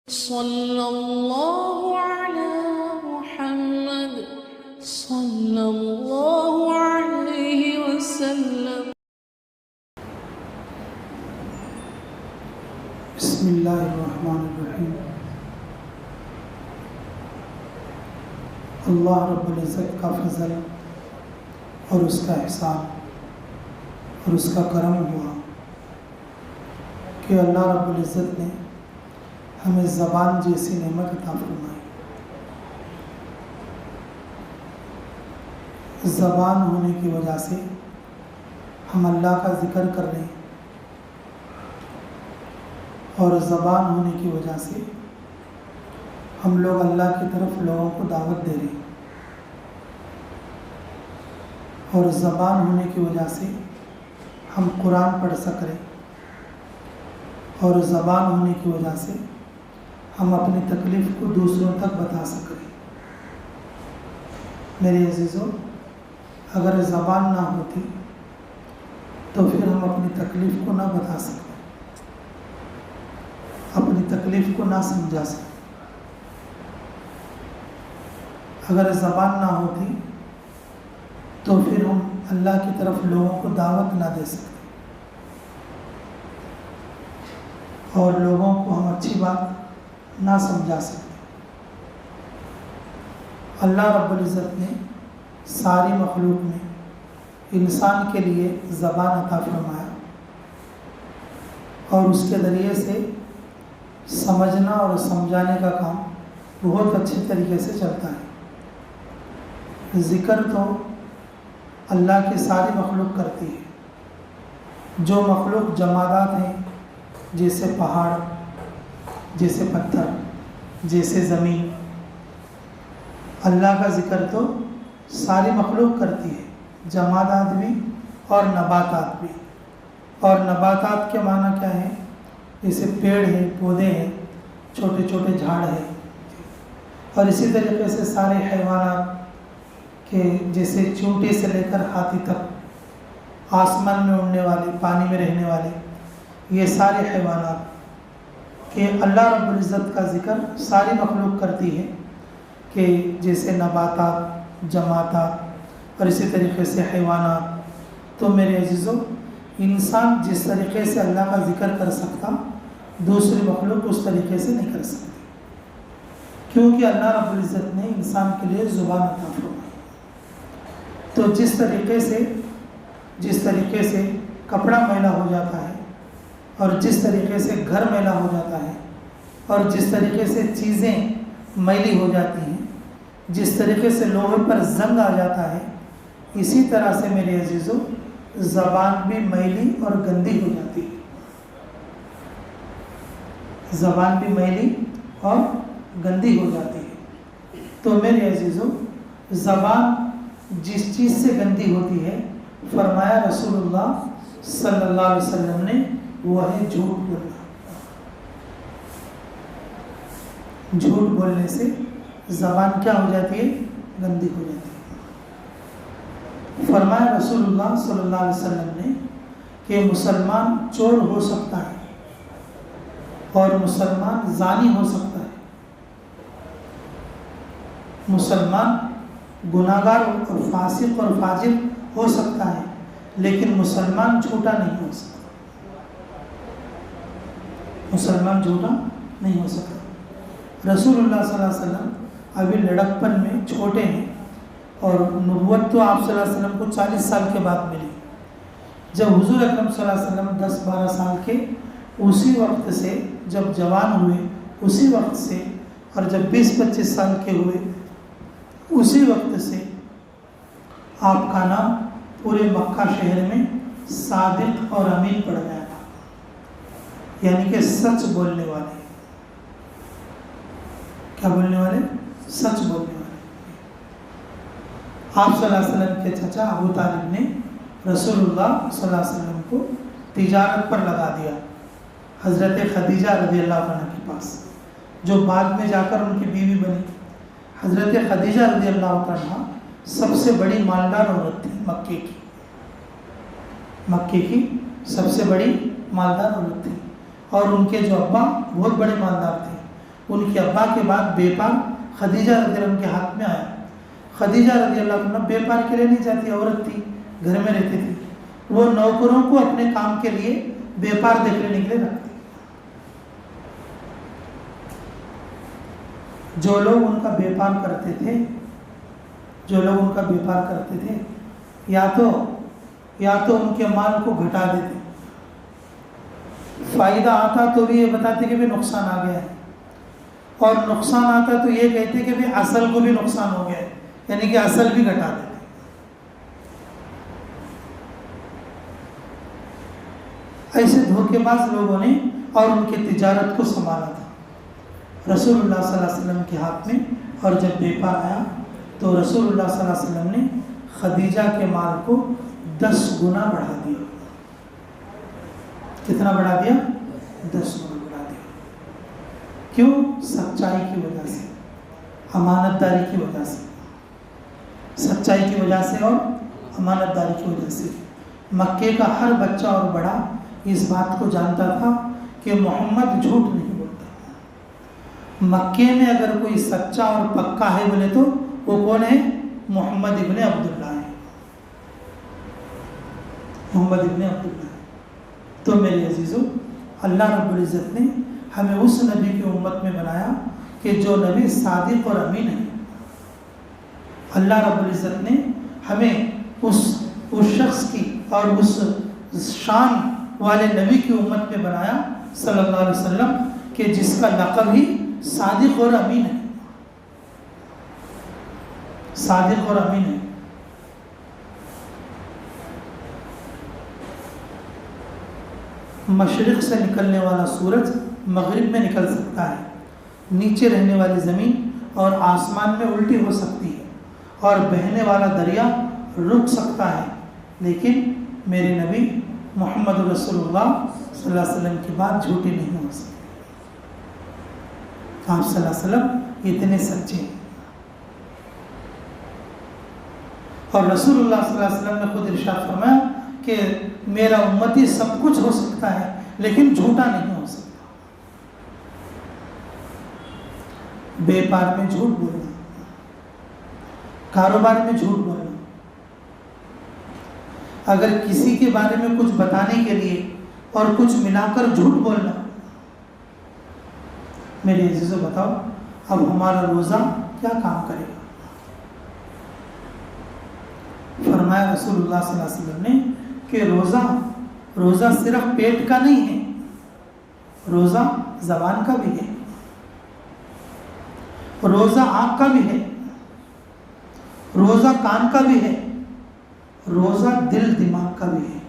صلی اللہ علی محمد صلی اللہ علیہ وسلم۔ بسم اللہ الرحمن الرحیم۔ اللہ رب العزت کا فضل اور اس کا احسان اور اس کا کرم ہوا کہ اللہ رب العزت نے ہمیں زبان جیسی نعمت عطا فرمائی۔ زبان ہونے کی وجہ سے ہم اللہ کا ذکر کر رہے ہیں، اور زبان ہونے کی وجہ سے ہم لوگ اللہ کی طرف لوگوں کو دعوت دے رہے ہیں، اور زبان ہونے کی وجہ سے ہم قرآن پڑھ سک رہے ہیں، اور زبان ہونے کی وجہ سے ہم اپنی تکلیف کو دوسروں تک بتا سک رہے ہیں۔ میرے عزیزوں، اگر زبان نہ ہوتی تو پھر ہم اپنی تکلیف کو نہ بتا سکتے، اپنی تکلیف کو نہ سمجھا سکتے۔ اگر زبان نہ ہوتی تو پھر ہم اللہ کی طرف لوگوں کو دعوت نہ دے سکتے، اور لوگوں کو ہم اچھی بات نہ سمجھا سکتے۔ اللہ رب العزت نے ساری مخلوق میں انسان کے لیے زبان عطا فرمایا، اور اس کے ذریعے سے سمجھنا اور سمجھانے کا کام بہت اچھے طریقے سے چلتا ہے۔ ذکر تو اللہ کی ساری مخلوق کرتی ہے۔ جو مخلوق جمادات ہیں، جیسے پہاڑ، جیسے پتھر، جیسے زمین، اللہ کا ذکر تو ساری مخلوق کرتی ہے، جمادات بھی اور نباتات بھی۔ اور نباتات کے معنی کیا ہے؟ جیسے پیڑ ہیں، پودے ہیں، چھوٹے چھوٹے جھاڑ ہیں، اور اسی طریقے سے سارے حیوانات کے، جیسے چونٹی سے لے کر ہاتھی تک، آسمان میں اڑنے والے، پانی میں رہنے والے، یہ سارے حیوانات کہ اللہ رب العزت کا ذکر ساری مخلوق کرتی ہے، کہ جیسے نباتات، جمادات اور اسی طریقے سے حیوانات۔ تو میرے عزیزوں، انسان جس طریقے سے اللہ کا ذکر کر سکتا، دوسری مخلوق اس طریقے سے نہیں کر سکتی، کیونکہ اللہ رب العزت نے انسان کے لیے زبان عطا فرمائی۔ تو جس طریقے سے کپڑا میلا ہو جاتا ہے، اور جس طریقے سے گھر میلا ہو جاتا ہے، اور جس طریقے سے چیزیں میلی ہو جاتی ہیں، جس طریقے سے لوہے پر زنگ آ جاتا ہے، اسی طرح سے میرے عزیزوں زبان بھی میلی اور گندی ہو جاتی ہے۔ زبان بھی میلی اور گندی ہو جاتی ہے۔ تو میرے عزیزوں، زبان جس چیز سے گندی ہوتی ہے، فرمایا رسول اللہ صلی اللہ علیہ وسلم نے، وہ ہے جھوٹ بولنا۔ جھوٹ بولنے سے زبان کیا ہو جاتی ہے؟ گندی ہو جاتی ہے۔ فرمایا رسول اللہ صلی اللہ علیہ وسلم نے کہ مسلمان چور ہو سکتا ہے، اور مسلمان زانی ہو سکتا ہے، مسلمان گناہگار اور فاسق اور فاجر ہو سکتا ہے، لیکن مسلمان جھوٹا نہیں ہو سکتا۔ مسلمان جھوٹا نہیں ہو سکتا۔ رسول اللہ صلی اللہ علیہ وسلم ابھی لڑکپن میں چھوٹے ہیں، اور نبوت تو آپ صلی اللہ علیہ وسلم کو 40 سال کے بعد ملی۔ جب حضور اکرم صلی اللہ علیہ وسلم 10-12 سال کے، اسی وقت سے جب جوان ہوئے، اسی وقت سے، اور جب 20-25 سال کے ہوئے، اسی وقت سے آپ کا نام پورے مکہ شہر میں صادق اور امین پڑ گیا تھا، یعنی کہ سچ بولنے والے۔ کیا بولنے والے؟ سچ بولنے والے۔ آپ صلی اللہ علیہ وسلم کے چچا ابو طالب نے رسول اللہ صلی اللہ علیہ وسلم کو تجارت پر لگا دیا، حضرت خدیجہ رضی اللہ عنہ کے پاس، جو بعد میں جا کر ان کی بیوی بنی۔ حضرت خدیجہ رضی اللہ عنہ سب سے بڑی مالدار عورت تھی مکے کی سب سے بڑی مالدار عورت تھی، اور ان کے جو ابا بہت بڑے مالدار تھے، ان کے ابا کے بعد بے پار خدیجہ رضی اللہ عنہ کے ہاتھ میں آیا. خدیجہ رضی اللہ عنہ بے پار کے لیے نہیں جاتی، عورت تھی، گھر میں رہتی تھی. وہ نوکروں کو اپنے کام کے لیے بے پار دیکھنے کے لیے رکھتی. جو لوگ ان کا بے پار کرتے تھے، یا تو ان کے مال کو گھٹا دیتے، فائدہ آتا تو بھی یہ بتاتے کہ بھی نقصان آ گیا ہے، اور نقصان آتا تو یہ کہتے کہ بھی اصل کو بھی نقصان ہو گیا ہے، یعنی کہ اصل بھی گھٹا دیتے. ایسے دھوکے باز لوگوں نے اور ان کی تجارت کو سنبھالا تھا رسول اللہ صلی اللہ علیہ وسلم کے ہاتھ میں. اور جب بے پار آیا تو رسول اللہ صلی اللہ علیہ وسلم نے خدیجہ کے مال کو 10 گنا بڑھا دیا. کتنا بڑھا دیا؟ 10 گنا بڑھا دیا. کیوں؟ سچائی کی وجہ سے، امانت داری کی وجہ سے، سچائی کی وجہ سے اور امانت داری کی وجہ سے. مکے کا ہر بچہ اور بڑا اس بات کو جانتا تھا کہ محمد جھوٹ نہیں بولتا. مکے میں اگر کوئی سچا اور پکا ہے بولے تو وہ کون ہے؟ محمد ابن عبداللہ ہے. محمد ابن عبداللہ. تو میرے عزیزو، اللہ رب العزت نے ہمیں اس نبی کی امت میں بنایا کہ جو نبی صادق اور امین ہے. اللہ رب العزت نے ہمیں اس شخص کی اور اس شان والے نبی کی امت میں بنایا صلی اللہ علیہ وسلم کہ جس کا لقب ہی صادق اور امین ہے. صادق اور امین ہے. مشرق سے نکلنے والا سورج مغرب میں نکل سکتا ہے، نیچے رہنے والی زمین اور آسمان میں الٹی ہو سکتی ہے، اور بہنے والا دریا رک سکتا ہے، لیکن میرے نبی محمد رسول اللہ صلی اللہ علیہ وسلم کی بات جھوٹی نہیں ہو سکتی. آپ صلی اللہ علیہ وسلم اتنے سچے ہیں. اور رسول اللہ صلی اللہ علیہ وسلم نے خود ارشاد فرمایا کہ میرا امتی سب کچھ ہو سکتا ہے لیکن جھوٹا نہیں ہو سکتا. بے پار میں جھوٹ بولنا، کاروبار میں جھوٹ بولنا، اگر کسی کے بارے میں کچھ بتانے کے لیے اور کچھ ملا کر جھوٹ بولنا. میرے عزیزو بتاؤ اب ہمارا روزہ کیا کام کرے گا؟ فرمایا رسول اللہ صلی اللہ علیہ وسلم نے کہ روزہ صرف پیٹ کا نہیں ہے، روزہ زبان کا بھی ہے، روزہ آنکھ کا بھی ہے، روزہ کان کا بھی ہے، روزہ دل دماغ کا بھی ہے.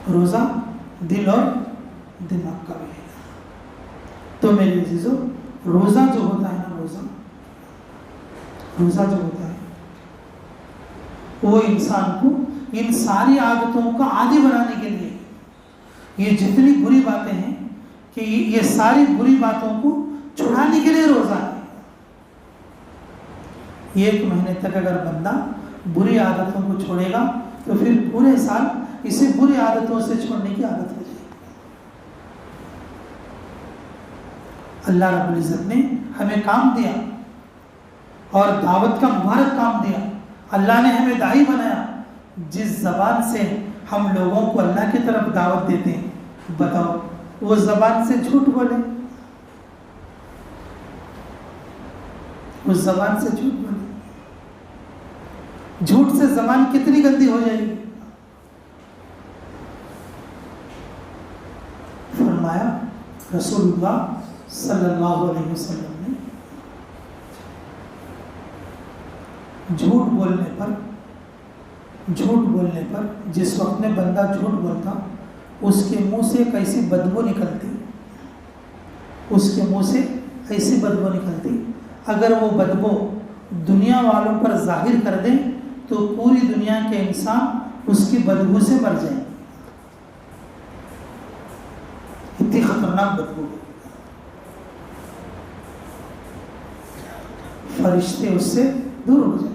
روزہ دل اور دماغ کا بھی ہے. تو میرے عزیزو، روزہ جو ہوتا ہے نا، روزہ جو ہوتا ہے وہ انسان کو ان ساری عادتوں کا عادی بنانے کے لیے، یہ جتنی بری باتیں ہیں کہ یہ ساری بری باتوں کو چھڑانے کے لیے روزہ ہے. 1 مہینے تک اگر بندہ بری عادتوں کو چھوڑے گا تو پھر پورے سال اسے بری عادتوں سے چھوڑنے کی عادت ہو جائے گی. اللہ رب العزت نے ہمیں کام دیا اور دعوت کا مبارک کام دیا. اللہ نے ہمیں داعی بنایا. جس زبان سے ہم لوگوں کو اللہ کی طرف دعوت دیتے ہیں، بتاؤ وہ زبان سے جھوٹ بولے، اس زبان سے جھوٹ بولے، جھوٹ سے زبان کتنی گندی ہو جائے گی. فرمایا رسول اللہ صلی اللہ علیہ وسلم نے جھوٹ بولنے پر جس وقت میں بندہ جھوٹ بولتا اس کے منہ سے ایک ایسی بدبو نکلتی، اس کے منہ سے ایسی بدبو نکلتی، اگر وہ بدبو دنیا والوں پر ظاہر کر دیں تو پوری دنیا کے انسان اس کی بدبو سے مر جائیں. اتنی خطرناک بدبو. فرشتے اس سے دور ہو جائیں.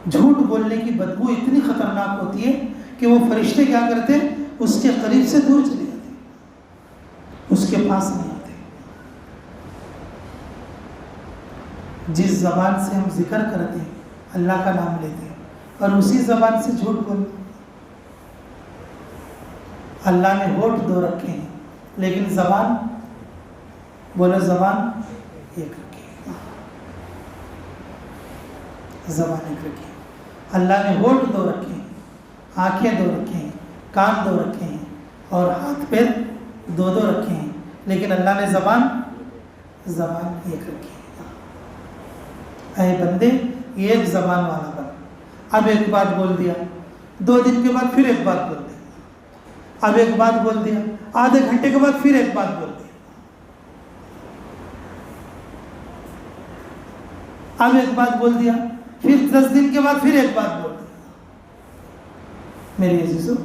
جھوٹ بولنے کی بدبو اتنی خطرناک ہوتی ہے کہ وہ فرشتے کیا کرتے؟ اس کے قریب سے دور چلے جاتے، اس کے پاس نہیں آتے. جس زبان سے ہم ذکر کرتے ہیں، اللہ کا نام لیتے ہیں، اور اسی زبان سے جھوٹ بولتے ہیں۔ اللہ نے ہونٹ دو رکھے ہیں لیکن زبان، بولو زبان ایک رکھی ہے، زبان ایک رکھی ہے۔ اللہ نے ہونٹ دو رکھے ہیں، آنکھیں دو رکھے ہیں، کان دو رکھے ہیں، اور ہاتھ پیر دو دو رکھے ہیں، لیکن اللہ نے زبان ایک رکھی ہے۔ اے بندے ایک زبان والا بن، اب ایک بات بول دیا، 2 دن کے بعد پھر ایک بات بول دیا، اب ایک بات بول دیا، آدھے گھنٹے کے بعد پھر ایک بات بول دیا، اب ایک بات بول دیا، پھر 10 دن کے بعد پھر ایک بات بول دیا۔ میرے عزیزو،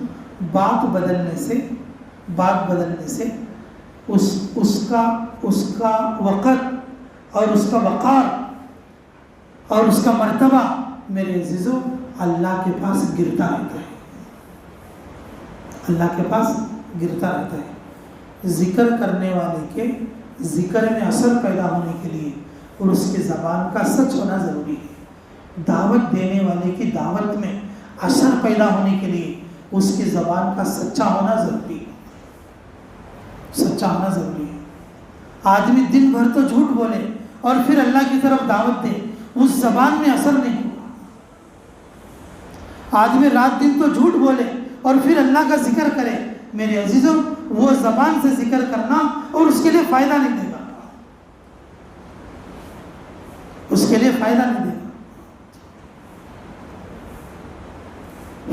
بات بدلنے سے اس کا وقت اور اس کا وقار اور اس کا مرتبہ میرے عزیزو اللہ کے پاس گرتا رہتا ہے، اللہ کے پاس گرتا رہتا ہے۔ ذکر کرنے والے کے ذکر میں اثر پیدا ہونے کے لیے اور اس کی زبان کا سچ ہونا ضروری ہے، دعوت دینے والے کی دعوت میں اثر پیدا ہونے کے لیے اس کی زبان کا سچا ہونا ضروری ہے، سچا ہونا ضروری ہے۔ آدمی دن بھر تو جھوٹ بولے اور پھر اللہ کی طرف دعوت دے، اس زبان میں اثر نہیں ہوگا۔ آدمی رات دن تو جھوٹ بولے اور پھر اللہ کا ذکر کرے، میرے عزیزوں وہ زبان سے ذکر کرنا اور اس کے لیے فائدہ نہیں دے گا، اس کے لیے فائدہ نہیں دے گا۔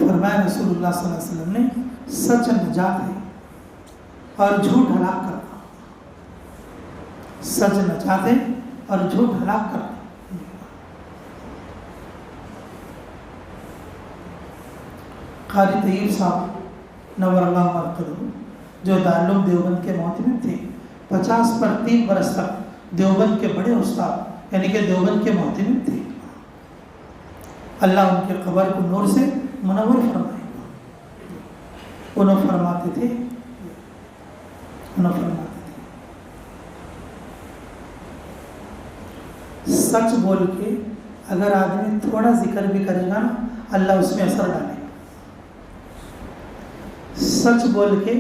فرمایا رسول اللہ صلی اللہ علیہ وسلم نے، سچ نجات ہے اور جھوٹ ہلاک کرتا، سچ نجات ہے اور جھوٹ ہلاک کرتا۔ قاری طیب صاحب نور اللہ مرقدہ جو دارالعلوم دیوبند کے معتمد تھے، 50 پر 3 برس تک دیوبند کے بڑے استاد یعنی کہ دیوبند کے معتمد تھے، اللہ ان کے قبر کو نور سے منور فرمائے۔ انہوں فرماتے تھے سچ بول کے اگر آدمی تھوڑا ذکر بھی کرے گا نا، اللہ اس میں اثر ڈالے گا۔ سچ بول کے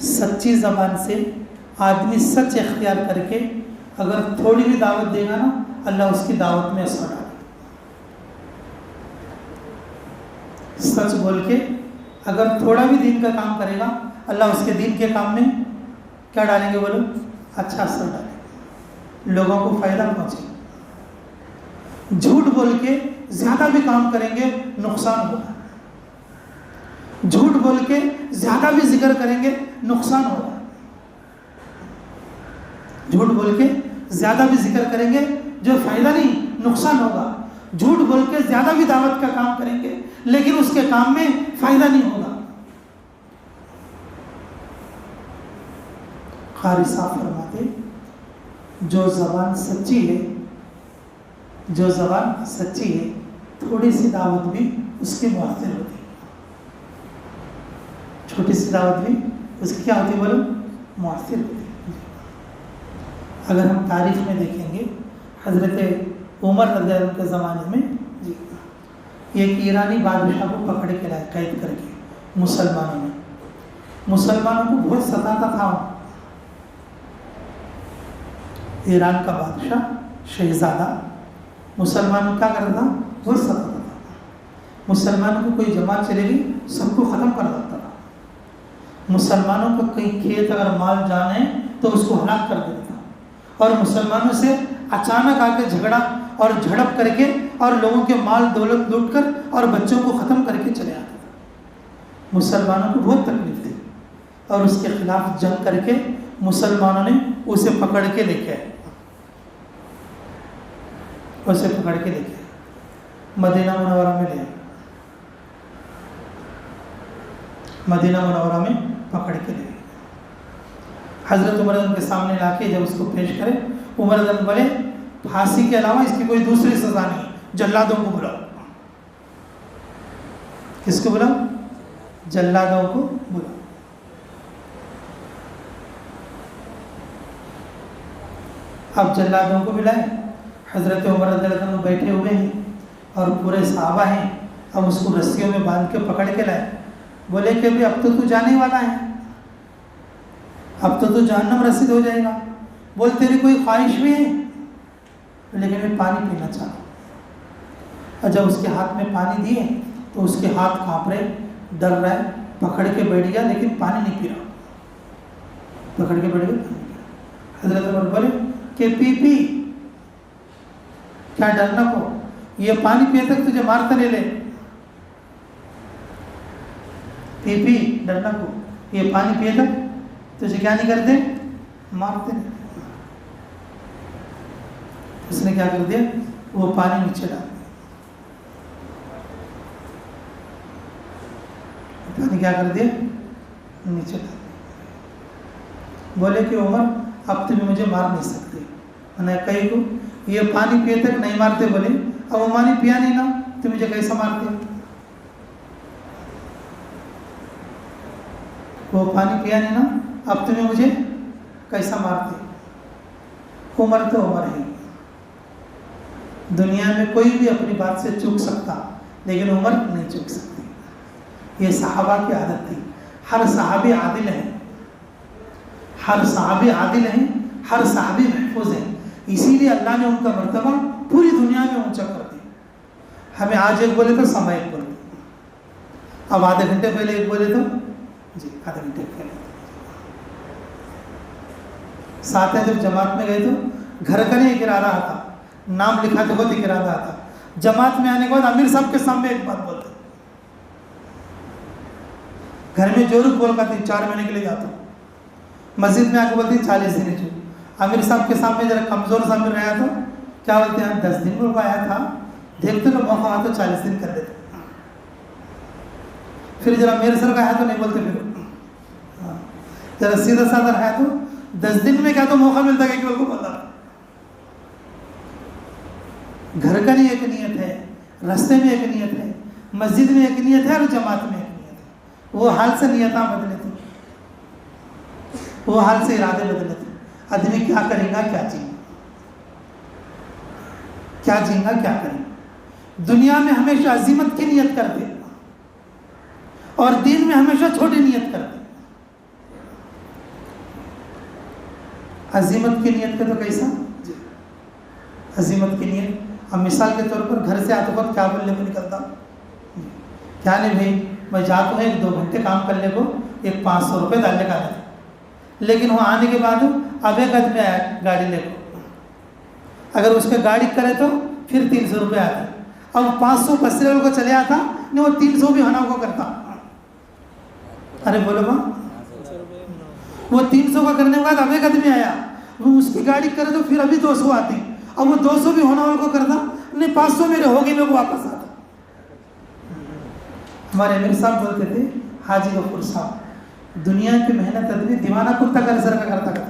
سچی زبان سے آدمی سچ اختیار کر کے اگر تھوڑی بھی دعوت دے گا نا، اللہ اس کی دعوت میں اثر ڈالے گا۔ سچ بول کے اگر تھوڑا بھی دین کا کام کرے گا، اللہ اس کے دین کے کام میں کیا ڈالیں گے؟ بولو، اچھا اثر ڈالیں گے، لوگوں کو فائدہ پہنچے گا۔ جھوٹ بول کے زیادہ بھی کام کریں گے نقصان ہوگا، جھوٹ بول کے زیادہ بھی ذکر کریں گے نقصان ہوگا، جھوٹ بول کے زیادہ بھی ذکر کریں گے جو فائدہ نہیں، نقصان ہوگا۔ جھوٹ بول کے زیادہ بھی دعوت کا کام کریں گے لیکن اس کے کام میں فائدہ نہیں ہوگا۔ قاری صاحب فرماتے، جو زبان سچی ہے تھوڑی سی دعوت بھی اس کی مؤثر ہوتی ہے، چھوٹی سی دعوت بھی اس کی کیا ہوتی ہے؟ بولو، مؤثر ہوتی ہے۔ اگر ہم تاریخ میں دیکھیں گے، حضرت عمر رضی اللہ عنہ کے زمانے میں ایک ایرانی بادشاہ کو پکڑ کے لائے، قید کر کے مسلمانوں کو بہت ستاتا تھا۔ ایران کا بادشاہ شہزادہ مسلمانوں کیا کرتا تھا؟ بہت ستاتا تھا۔ مسلمانوں کو کوئی جماعت چلے گی سب کو ختم کر دیتا تھا، مسلمانوں کو کہیں کھیت اگر مال جانے تو اس کو ہلاک کر دیتا تھا، اور مسلمانوں سے اچانک آ کے جھگڑا اور جھڑپ کر کے اور لوگوں کے مال دولت لوٹ کر اور بچوں کو ختم کر کے چلے آتا تھا۔ مسلمانوں کو بہت تکلیف تھی اور اس کے خلاف جنگ کر کے مسلمانوں نے اسے پکڑ کے لے کے آئے، مدینہ منورہ میں لے آئے، مدینہ منورہ میں پکڑ کے لے آئے۔ حضرت عمر کے سامنے لا کے جب اس کو پیش کرے، عمر بولے پھانسی کے علاوہ اس کی کوئی دوسری سزا نہیں، جلادوں کو بلاؤ۔ کس کو بلاؤ؟ جلادوں کو بلاؤ۔ اب جلادوں کو بلائے حضرت عمر رضی اللہ عنہ بیٹھے ہوئے ہیں اور پورے صحابہ ہیں. اب اس کو رسیوں میں باندھ کے پکڑ کے لائے. بولے کہ ابھی اب تو جانے والا ہے, اب تو جہنم رسید ہو جائے گا. بول تیری کوئی خواہش بھی ہے؟ لیکن میں پانی پینا چاہتا ہوں. اور جب اس کے ہاتھ میں پانی دیے تو اس کے ہاتھ کانپ رہے, ڈر رہا ہے, پکڑ کے بیٹھ گیا لیکن پانی نہیں پی رہا. پکڑ کے بیٹھ گیا, پانی نہیں پی رہا. حضرت عمر بولے کہ پی کیا ڈرنا کو, یہ پانی پیے تک تجھے مارتا نہیں لے. پی ڈرنا کو, یہ پانی پیے تک تجھے کیا نہیں کرتے, مارتے نہیں. اس نے کیا کر دیا, وہ پانی نیچے ڈال دیا. پانی کیا کر دیا, نیچے ڈال دیا. بولے کہ عمر اب تم مجھے مار نہیں سکتے. میں نے کہی کو یہ پانی پیے تک نہیں مارتے. بولے اب وہ پانی پیا نہیں نا تو مجھے کیسا مارتے؟ وہ پانی پیا نہیں نا, اب تمہیں مجھے کیسا مارتے؟ عمر تو عمر ہے. دنیا میں کوئی بھی اپنی بات سے چوک سکتا لیکن عمر نہیں چوک سکتی. یہ صحابہ کی عادت تھی. ہر صحابی عادل ہے, ہر صحابی عادل ہیں, ہر صحابی محفوظ ہے. اسی لیے اللہ نے ان کا مرتبہ پوری دنیا میں اونچا کر دیا. ہمیں آج ایک بولے تو سما ایک بولے, اب آدھے گھنٹے پہلے ایک بولے تو جی آدھے گھنٹے پہلے. ساتھ ہیں جب جماعت میں گئے تو گھر کا نہیں گرا رہا تھا, نام لکھاتے وقت ہی گرا رہا تھا. جماعت میں آنے کے بعد امیر صاحب کے سامنے ایک بات بولتے. گھر میں جو بول کا 4 مہینے کے لیے جاتا ہوں, مسجد میں آ کے بولتی 40 دن جو. امیر صاحب کے سامنے ذرا کمزور سا امیر رہا تو کیا بولتے ہیں 10 دن بول کو آیا تھا, دیکھتے تو موقع آتا 40 دن کر دیتے. پھر ذرا میرے سر کا ہے تو نہیں بولتے, پھر ذرا سیدھا سادہ ہے تو 10 دن میں کیا تو موقع ملتا ہے کہ بول کو بولا. گھر کا نہیں ایک نیت ہے, راستے میں ایک نیت ہے, مسجد میں ایک نیت ہے اور جماعت میں ایک نیت ہے. وہ حال سے نیتاں بدلے تھے, وہ حال سے ارادے بدلے تھے. آدمی کیا کرے گا, کیا جیے گا, کیا جیے گا, کیا کرے گا. دنیا میں ہمیشہ عظمت کی نیت کرتے اور دین میں ہمیشہ چھوٹی نیت کرتے. عظمت کی نیت کا تو کیسا, عظمت کی نیت. اب مثال کے طور پر گھر سے آتے وقت کیا بولنے کو نکلتا, کیا نہیں بھائی میں جاتا ہوں 1-2 گھنٹے کام کرنے کو, ایک 500 روپے ڈالنے کا آتا. لیکن وہاں آنے کے بعد اب ایک آدمی آیا گاڑی لے کو, اگر اس کے گاڑی کرے تو پھر 300 روپے آتے. اب 500 بس لیول کو چلے آتا نہیں, وہ 300 بھی ہونا کو کرتا. ارے بولو ماں, وہ 300 کا کرنے کے بعد اب ایک آدمی آیا, وہ اس کی گاڑی کرے تو پھر ابھی 200 آتی. اب وہ 200 بھی ہونا کو کرتا نہیں, 500 میرے ہوگی میں واپس آتا. ہمارے امیر صاحب بولتے تھے, حاجی غفور صاحب, دنیا کی محنت آدمی دیوانہ کتا کر سر کا کرتا.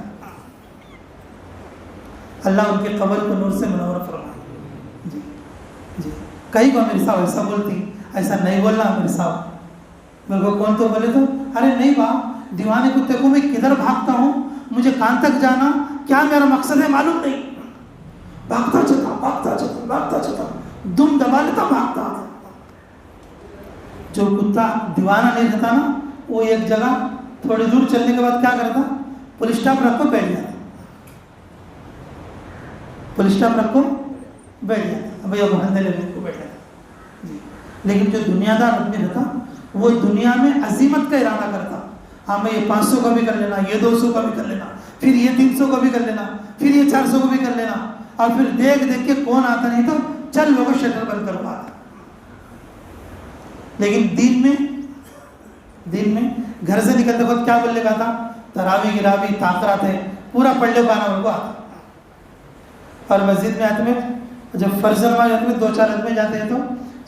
اللہ ان کے قبر کو نور سے منور فرمائے. جی جی کئی کو امیر صاحب ایسا بولتی, ایسا نہیں بولنا امیر صاحب. میرے کو کون تو بولے تو ارے نہیں با, دیوانے کتے کو میں کدھر بھاگتا ہوں, مجھے کہاں تک جانا, کیا میرا مقصد ہے معلوم نہیں. بھاگتا چلتا دم دبا لیتا بھاگتا. جو کتا دیوانہ نہیں رہتا نا, وہ ایک جگہ تھوڑی دور چلنے کے بعد کیا کرتا, پولیس اسٹاپ رکھ کو بیٹھ جاتا. پولیس اسٹاپ رکھ کو بیٹھ جاتا, بھائی اب ہندے لے کو بیٹھ جاتا. لیکن جو دنیا دار آدمی رہتا وہ دنیا میں عظمت کا ارادہ کرتا. ہاں میں یہ 500 کا بھی کر لینا, یہ 200 کا بھی کر لینا, پھر یہ 300 کا بھی کر لینا, پھر یہ 400 کا بھی کر لینا. اور پھر دیکھ کے کون آتا نہیں تو چل لوگوں شٹر بند کروا آتا. لیکن دین میں گھر سے نکلتے وقت کیا بولنے کا تھا, تراوی گراوی تاخرات ہے پورا پڑھ لے پانا ان کو آتا. اور مسجد میں آتے میں جب فرض نماز آتے میں 2-4 آدمی جاتے ہیں تو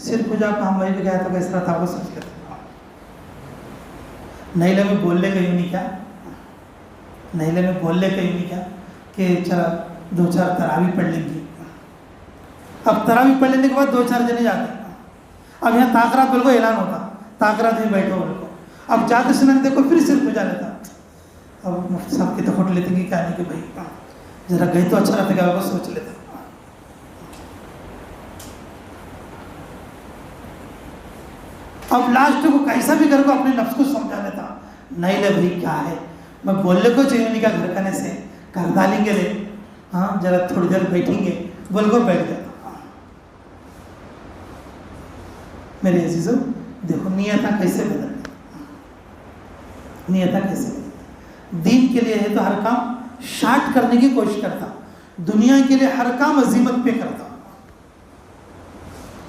صرف پوجا کا ہم وہی بھی گیا تھا کیسا تھا وہ سوچ کرتے. نہیں لے میں بولنے کا یوں نہیں کیا, نہیں لے میں بولنے کا یوں نہیں کیا کہ چلا 2-4 تراوی پڑھ لیں گی. اب تراوی پڑھ لینے کے بعد 2-4 جنے جاتے. اب یہاں تاخرات بول کو اعلان ہوتا, تاخرات میں بیٹھو بول کو. اب جاتے سننے دیکھو پھر صرف پوجا لیتا. اب مفتی صاحب کی تو فوٹو لیتے کہ کیا نہیں کہ بھائی ذرا گئی تو اچھا رہتا, کیا وہ سوچ لیتا. اب لاسٹ کو کیسا بھی کر کو اپنے نفس کو سمجھا لیتا, نہیں لے بھائی کیا ہے, میں بولنے کو چاہیے نہیں, کیا گھر کرنے سے کر ڈالیں گے لے, ہاں ذرا تھوڑی دیر بیٹھیں گے, بول کو بیٹھ جاتا. میرے عزیزو دیکھو نیتیں کیسے بدلتی, نیتیں کیسے بدلتی. دین کے لیے ہے تو ہر کام شارٹ کرنے کی کوشش کرتا, دنیا کے لیے ہر کام عزیمت پہ کرتا,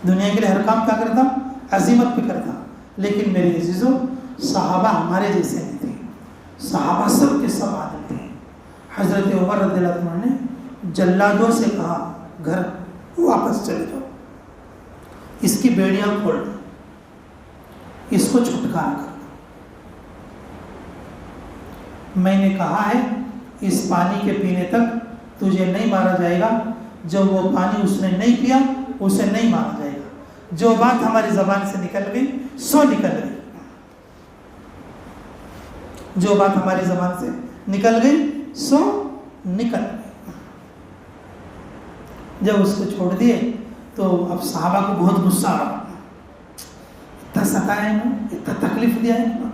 دنیا کے لیے ہر کام کیا کرتا, عزیمت پہ کرتا. لیکن میرے عزیزو صحابہ ہمارے جیسے نہیں تھے, صحابہ سب کے سب عادل تھے. حضرت عمر رضی اللہ عنہ نے جلادوں سے کہا گھر واپس چلے جاؤ, اس کی بیڑیاں کھول دو, اس کو چھٹکارا کر دو. میں نے کہا ہے اس پانی کے پینے تک تجھے نہیں مارا جائے گا, جب وہ پانی اس نے نہیں پیا اسے نہیں مارا جائے گا. جو بات ہماری زبان سے نکل گئی سو نکل گئی, جو بات ہماری زبان سے نکل گئی سو نکل گئی. جب اس کو چھوڑ دیے تو اب صحابہ کو بہت غصہ آ رہا, اتنا ستایا ہے نا, اتنا تکلیف دیا ہے نا,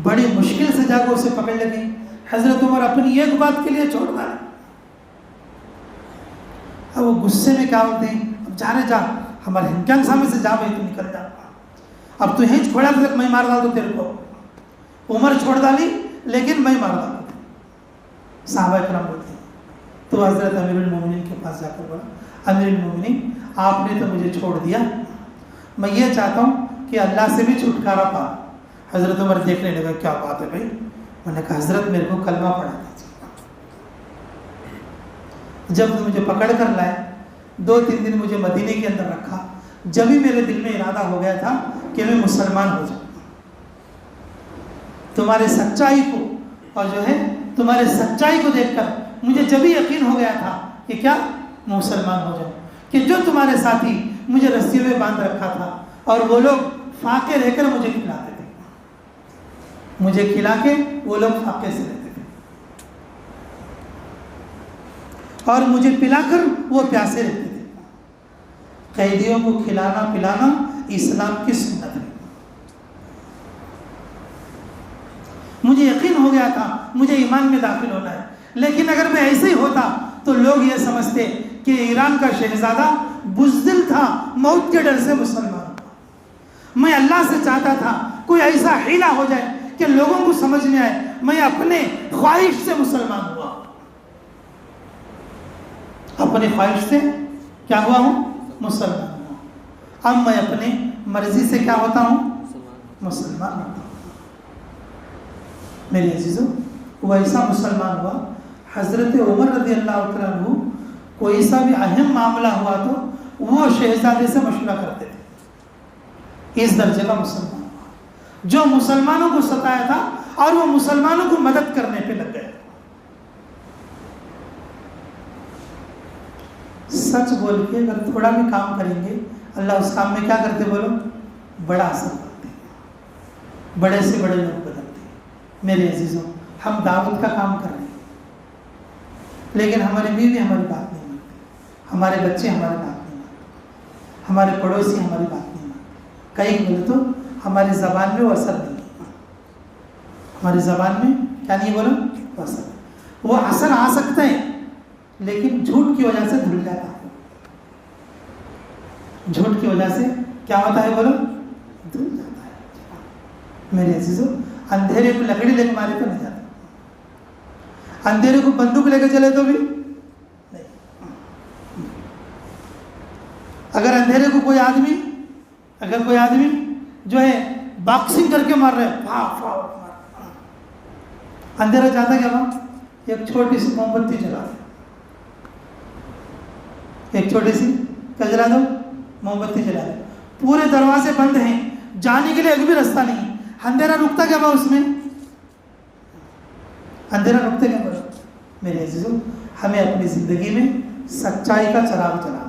بڑی مشکل سے جا کے اسے پکڑ لگی. حضرت عمر اپنی ایک بات کے لیے چھوڑ رہا ہے. اب وہ غصے میں کیا ہوتے ہیں, اب جا رہے جا ہمارے ہنکیانگ سامنے سے جا بھائی تو نکل جا, اب تو ہینچ چھوڑا تو میں مار ڈال دو تیرے کو. عمر چھوڑ ڈالی لیکن میں مار ڈال دو. صحابہ کرام بولتے ہیں تو حضرت امیر المومنین کے پاس جا کر بولا امیر المومنین آپ نے تو مجھے چھوڑ دیا, میں یہ چاہتا ہوں کہ اللہ سے بھی چھٹکارا پا. حضرت عمر دیکھنے لگا کیا بات ہے بھائی. میں نے کہا حضرت میرے کو کلمہ پڑھا دیجیے. جب مجھے پکڑ کر لائے 2-3 دن مجھے مدینے کے اندر رکھا, جب ہی میرے دل میں ارادہ ہو گیا تھا کہ میں مسلمان ہو جاؤں. تمہارے سچائی کو اور جو ہے تمہارے سچائی کو دیکھ کر مجھے جب ہی یقین ہو گیا تھا کہ کیا مسلمان ہو جاؤں, کہ جو تمہارے ساتھی مجھے رسی میں باندھ رکھا تھا اور وہ لوگ فاقے رہ کر مجھے کھلاتے تھے, مجھے کھلا کے وہ لوگ فاقے سے رہتے تھے, اور مجھے پلا کر وہ پیاسے رہتے تھے. قیدیوں کو کھلانا پلانا اسلام کی سنت ہے. مجھے یقین ہو گیا تھا مجھے ایمان میں داخل ہونا ہے, لیکن اگر میں ایسے ہی ہوتا تو لوگ یہ سمجھتے کہ ایران کا شہزادہ بزدل تھا, موت کے ڈر سے مسلمان ہوا. میں اللہ سے چاہتا تھا کوئی ایسا حیلہ ہو جائے کہ لوگوں کو سمجھ میں آئے میں اپنے خواہش سے مسلمان ہوا, اپنے خواہش سے کیا ہوا ہوں, مسلمان ہوا. اب میں اپنے مرضی سے کیا ہوتا ہوں, مسلمان ہوتا ہوں. میرے عزیزو وہ ایسا مسلمان ہوا. حضرت عمر رضی اللہ عنہ کوئی سا بھی اہم معاملہ ہوا تو وہ شہزادے سے مشورہ کرتے تھے. اس درجے کا مسلمان ہوا, جو مسلمانوں کو ستایا تھا اور وہ مسلمانوں کو مدد کرنے پہ لگ گئے. سچ بول کے اگر تھوڑا بھی کام کریں گے اللہ اس کام میں کیا کرتے بولو, بڑا اثر کرتے ہیں, بڑے سے بڑے لوگ بدلتے ہیں. میرے عزیزوں ہم دعوت کا کام کر رہے ہیں لیکن ہماری بیوی ہماری بات نہیں مانتے, ہمارے بچے ہماری بات نہیں مانتے, ہمارے پڑوسی ہماری بات نہیں مانتے. کئی بولے تو ہماری زبان میں وہ اثر نہیں ہے, ہماری زبان میں کیا نہیں بولو, وہ اثر. وہ اثر آ سکتا ہے لیکن جھوٹ کی وجہ سے دھل جاتا ہے. جھوٹ کی وجہ سے کیا ہوتا ہے بولو, دھل جاتا ہے. میرے عزیزوں اندھیرے کو لکڑی لے کے مارے تو نہیں جاتا, اندھیرے کو بندوق لے کے چلے تو بھی نہیں. اگر اندھیرے کو کوئی آدمی جو ہے باکسنگ کر کے مار رہے اندھیرا چاہتا کیا وہاں, ایک چھوٹی سی موم بتی جلا دو, ایک چھوٹی سی کیا جلا دو, موم بتی جلا دو. پورے دروازے بند ہیں, جانے کے لیے ایک بھی راستہ نہیں. اندھیرا رکتا کیا با اس میں, اندھیرا رکتے کیا بولو. میرے عزیزوں ہمیں اپنی زندگی میں سچائی کا چراغ جلانا,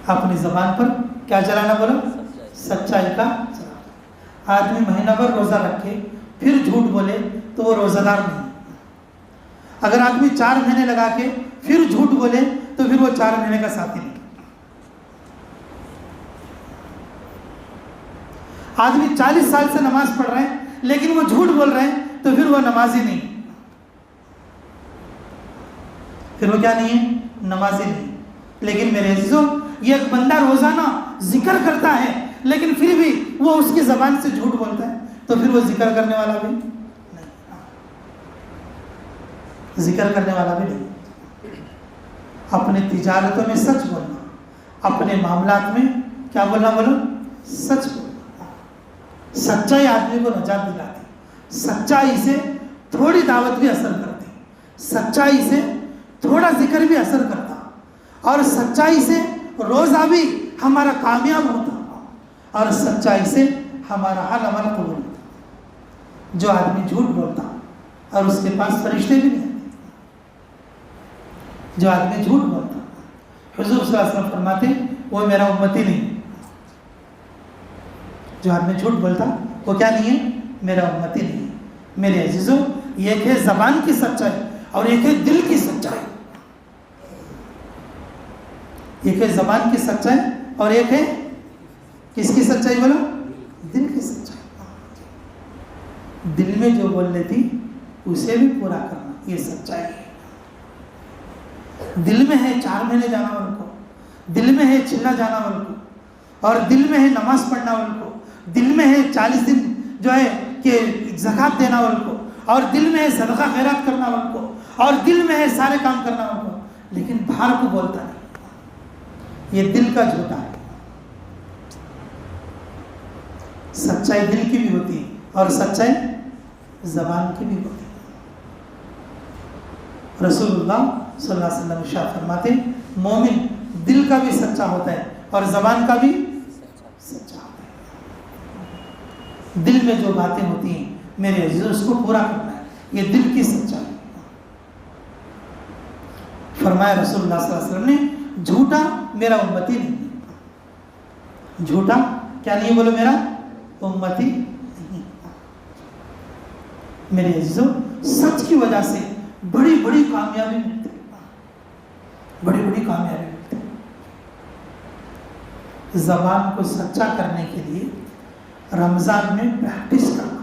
اپنی زبان پر کیا جلانا بولو, سچائی کا چراغ. آدمی مہینہ بھر روزہ رکھے پھر جھوٹ بولے تو وہ روزہ دار نہیں. اگر آدمی 4 مہینے لگا کے پھر جھوٹ بولے تو پھر وہ 4 مہینے کا ساتھی نہیں. آدمی 40 سال سے نماز پڑھ رہے ہیں لیکن وہ جھوٹ بول رہے ہیں تو پھر وہ نمازی نہیں، پھر وہ کیا نہیں ہے؟ نمازی نہیں۔ لیکن میرے عزیزوں، یہ ایک بندہ روزانہ ذکر کرتا ہے لیکن پھر بھی وہ اس کی زبان سے جھوٹ بولتا ہے تو پھر وہ ذکر کرنے والا بھی نہیں، ذکر کرنے والا بھی نہیں۔ اپنے تجارتوں میں سچ بولنا، اپنے معاملات میں کیا بولنا؟ بولو سچ بولنا۔ سچائی آدمی کو نجات دلاتی، سچائی سے تھوڑی دعوت بھی اثر کرتی، سچائی سے تھوڑا ذکر بھی اثر کرتا، اور سچائی سے روزہ بھی ہمارا کامیاب ہوتا، اور سچائی سے ہمارا ہر عمل قبول ہوتا۔ جو آدمی جھوٹ بولتا اور اس کے پاس فرشتے بھی نہیں آتے، جو آدمی جھوٹ بولتا، حضور صلی اللہ علیہ وسلم فرماتے وہ میرا امتی نہیں۔ جو آدمی جھوٹ بولتا وہ کیا نہیں ہے؟ میرا امتی نہیں۔ میرے عزیزوں، ایک ہے زبان کی سچائی اور ایک ہے دل کی سچائی، ایک ہے زبان کی سچائی اور ایک ہے کس کی سچائی؟ بولو دل کی سچائی۔ دل میں جو بول لیتی اسے بھی پورا کرنا، یہ سچائی ہے۔ دل میں ہے 4 مہینے جانا والوں کو، دل میں ہے چلنا جانا والوں کو، اور دل میں ہے نماز پڑھنا والوں کو، دل میں ہے 40 دن جو ہے کہ زکوٰۃ دینا والوں کو، اور دل میں ہے صدقہ خیرات کرنا والوں کو، اور دل میں ہے سارے کام کرنا والوں کو، لیکن باہر کو بولتا نہیں۔ یہ دل کا جھوٹا ہے۔ سچائی دل کی بھی ہوتی ہے اور سچائی زبان کی بھی ہوتی ہے۔ رسول اللہ صلی اللہ علیہ وسلم ارشاد فرماتے مومن دل کا بھی سچا ہوتا ہے اور زبان کا بھی سچا ہوتا ہے۔ دل میں جو باتیں ہوتی ہیں میرے عزیزوں اس کو پورا کرنا ہے، یہ دل کی سچائی۔ فرمایا رسول اللہ صلی اللہ علیہ وسلم نے جھوٹا میرا امتی نہیں، جھوٹا کیا نہیں؟ بولو میرا امتی نہیں۔ میرے عزیزوں، سچ کی وجہ سے بڑی بڑی کامیابی ملتی ہے، بڑی بڑی کامیابی ملتی ہے۔ زبان کو سچا کرنے کے لیے رمضان میں پریکٹس کرنا،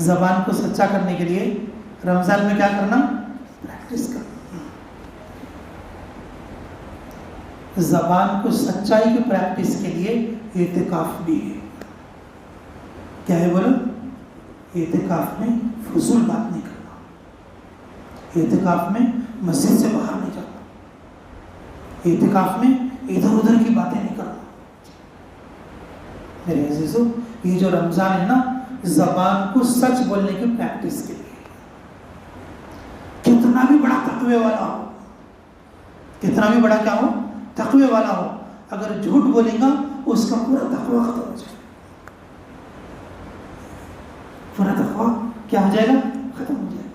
زبان کو سچا کرنے کے لیے رمضان میں کیا کرنا؟ پریکٹس کرنا۔ زبان کو سچائی کی پریکٹس کے لیے اعتکاف بھی ہے۔ کیا ہے بولو؟ اعتکاف میں فضول بات نہیں کرنا، اعتکاف میں مسجد سے باہر نہیں جانا، اعتکاف میں ادھر ادھر کی باتیں نہیں کرنا۔ میرے عزیزوں، یہ جو رمضان ہے نا، زبان کو سچ بولنے کی پریکٹس کے لیے۔ کتنا بھی بڑا تقوی والا ہو، کتنا بھی بڑا کیا ہو؟ تقوی والا ہو، اگر جھوٹ بولے گا اس کا پورا تقوی ختم ہو جائے گا، پورا تقوی کیا ہو جائے گا؟ ختم ہو جائے گا۔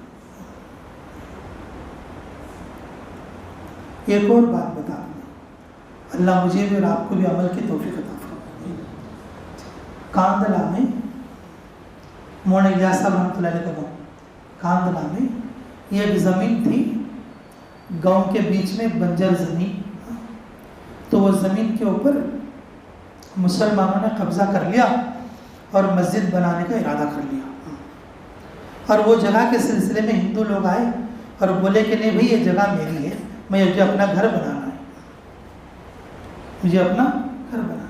ایک اور بات بتا دوں، اللہ مجھے بھی اور آپ کو بھی عمل کی توفیق عطا فرمائے۔ کاندلا میں مولانا الیاس صاحب رحمۃ اللہ علیہ کا گاؤں، کاندلا میں یہ ایک زمین تھی، گاؤں کے بیچ میں بنجر زمین، تو وہ زمین کے اوپر مسلمانوں نے قبضہ کر لیا اور مسجد بنانے کا ارادہ کر لیا، اور وہ جگہ کے سلسلے میں ہندو لوگ آئے اور بولے کہ نہیں بھائی یہ جگہ میری ہے، مجھے اپنا گھر بنانا ہے، مجھے اپنا گھر بنانا ہے۔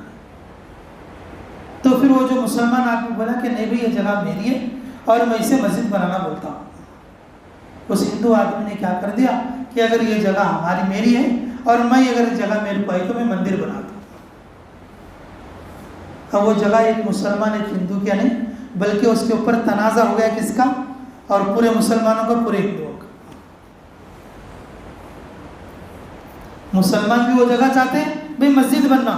تو پھر وہ جو مسلمان آدمی بولا کہ نہیں بھائی یہ جگہ میری ہے اور میں اسے مسجد بنانا بولتا ہوں۔ اس ہندو آدمی نے کیا کر دیا کہ اگر یہ جگہ ہماری میری ہے اور میں اگر جگہ میرے کو آئی تو میں مندر بنا دوں۔ اب وہ جگہ ایک مسلمان ایک ہندو کیا نہیں بلکہ اس کے اوپر تنازع ہو گیا، کس کا؟ اور پورے مسلمانوں کا، پورے ہندوؤں کا۔ مسلمان بھی وہ جگہ چاہتے ہیں بھائی مسجد بننا،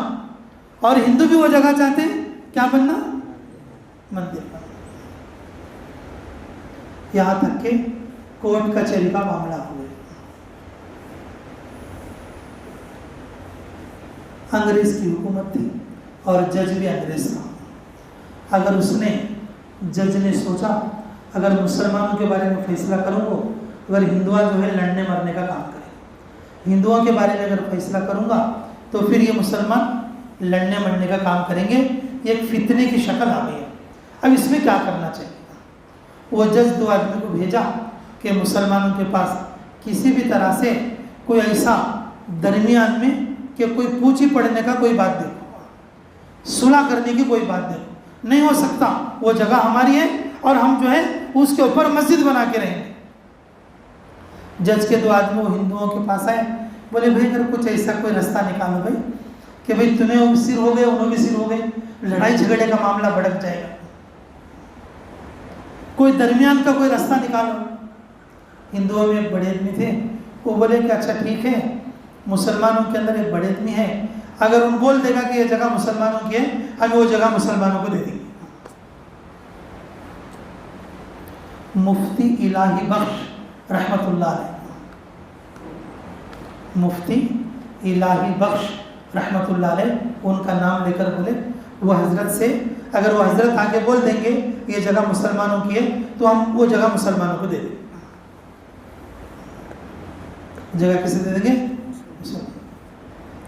اور ہندو بھی وہ جگہ چاہتے ہیں کیا بننا؟ مندر بننا۔ یہاں تک کہ کورٹ کچہری کا معاملہ ہوئے، انگریز کی حکومت تھی اور جج بھی انگریز تھا۔ اگر اس نے جج نے سوچا اگر مسلمانوں کے بارے میں فیصلہ کروں گا، اگر ہندوؤں جو ہے لڑنے مرنے کا کام کرے، ہندوؤں کے بارے میں اگر فیصلہ کروں گا تو پھر یہ مسلمان لڑنے مڑنے کا کام کریں گے. یہ ایک فتنے کی شکل آ گئی ہے. اب اس میں کیا کرنا چاہیے؟ وہ جج 2 آدمی کو بھیجا کہ مسلمانوں کے پاس کسی بھی طرح سے کوئی ایسا درمیان میں کہ کوئی پوچھی پڑھنے کا کوئی بات دیکھو, صلح کرنے کی کوئی بات دیکھو. نہیں ہو سکتا, وہ جگہ ہماری ہے اور ہم جو ہے اس کے اوپر مسجد بنا کے رہیں گے. جج کے 2 آدمی وہ ہندوؤں کے پاس آئے, بولے بھائی اگر کچھ ایسا کوئی رستہ نکالو بھائی کہ بھائی تمہیں وہ سر ہو گئے انہوں بھی سر ہو گئے, لڑائی جھگڑے کا معاملہ بھڑک جائے گا, کوئی درمیان کا کوئی رستہ نکالو. ہندوؤں میں ایک بڑے آدمی تھے, وہ بولے کہ اچھا ٹھیک ہے, مسلمانوں کے اندر ایک بڑے آدمی ہے, اگر ان بول دے گا کہ یہ جگہ مسلمانوں کی ہے ہم وہ جگہ مسلمانوں کو دے دیں گے. مفتی الہی بخش رحمت اللہ علیہ, مفتی الہی بخش رحمت اللہ علیہ, ان کا نام لے کر بولے وہ حضرت سے اگر وہ حضرت آگے بول دیں گے یہ جگہ مسلمانوں کی ہے تو ہم وہ جگہ مسلمانوں کو دے دیں گے. جگہ کسے دے دیں گے؟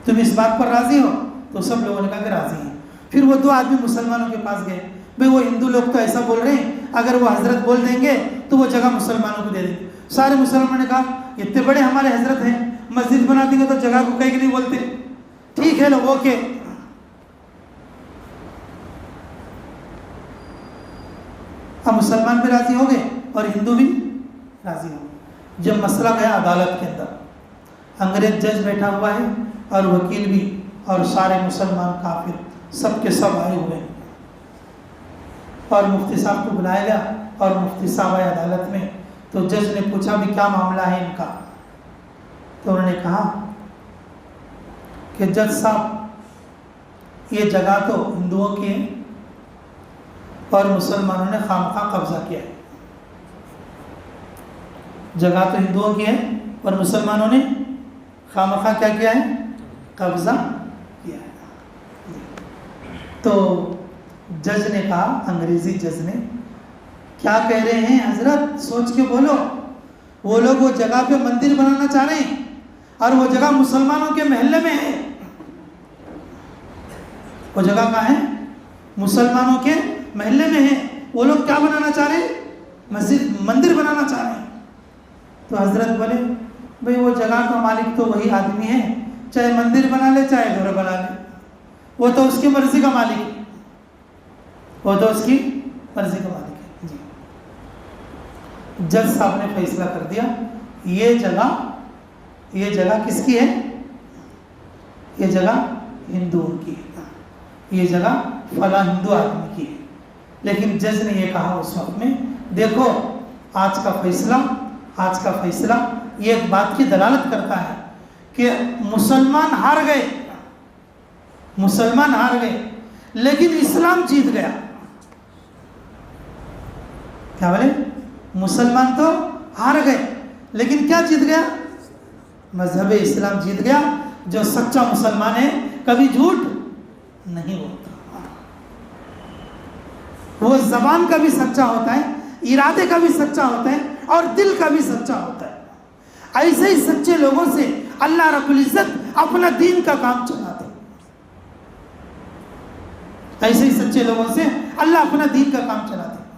تم اس بات پر راضی ہو؟ تو سب لوگوں نے کہا کہ راضی ہیں. پھر وہ 2 آدمی مسلمانوں کے پاس گئے, بھئی وہ ہندو لوگ تو ایسا بول رہے ہیں اگر وہ حضرت بول دیں گے تو وہ جگہ مسلمانوں کو دے دیں گے. سارے مسلمانوں نے کہا اتنے بڑے ہمارے حضرت ہیں, مسجد بنا دیں گے تو جگہ کو کہیں نہیں بولتے, ٹھیک ہے لوگ اوکے. اب مسلمان بھی راضی ہو گئے اور ہندو بھی راضی ہو گئے. جب مسئلہ گیا عدالت کے اندر, انگریز جج بیٹھا ہوا ہے اور وکیل بھی اور سارے مسلمان کافر سب کے سب آئے ہوئے ہیں, اور مفتی صاحب کو بلایا گیا اور مفتی صاحب آئے عدالت میں. تو جج نے پوچھا بھی کیا معاملہ ہے ان کا؟ تو انہوں نے کہا کہ جج صاحب یہ جگہ تو ہندوؤں کی ہے اور مسلمانوں نے خامخواہ قبضہ کیا ہے. جگہ تو ہندوؤں کی ہے اور مسلمانوں نے خامخواہ کیا کیا ہے؟ قبضہ کیا ہے. تو جج نے کہا, انگریزی جج نے, کیا کہہ رہے ہیں حضرت, سوچ کے بولو. وہ لوگ وہ جگہ پہ مندر بنانا چاہ رہے ہیں اور وہ جگہ مسلمانوں کے محلے میں ہے. وہ جگہ کہاں ہے؟ مسلمانوں کے محلے میں ہے. وہ لوگ کیا بنانا چاہ رہے ہیں؟ مسجد مندر بنانا چاہ رہے ہیں. تو حضرت بولے بھئی وہ جگہ کا مالک تو وہی آدمی ہے, چاہے مندر بنا لے چاہے گھر بنا لے, وہ تو اس کی مرضی کا مالک ہے, وہ تو اس کی مرضی کا مالک ہے. جی جج صاحب نے فیصلہ کر دیا یہ جگہ کس کی ہے؟ یہ جگہ ہندوؤں کی ہے, یہ جگہ فلاں ہندو آدمی کی ہے. لیکن جج نے یہ کہا اس وقت میں, دیکھو آج کا فیصلہ یہ ایک بات کی دلالت کرتا ہے کہ مسلمان ہار گئے لیکن اسلام جیت گیا. کیا بولے؟ مسلمان تو ہار گئے لیکن کیا جیت گیا؟ مذہب اسلام جیت گیا. جو سچا مسلمان ہے کبھی جھوٹ نہیں بولتا, وہ زبان کا بھی سچا ہوتا ہے, ارادے کا بھی سچا ہوتا ہے اور دل کا بھی سچا ہوتا ہے. ایسے ہی سچے لوگوں سے اللہ رب العزت اپنا دین کا کام چلاتے ہیں. ایسے ہی سچے لوگوں سے اللہ اپنا دین کا کام چلاتے ہیں.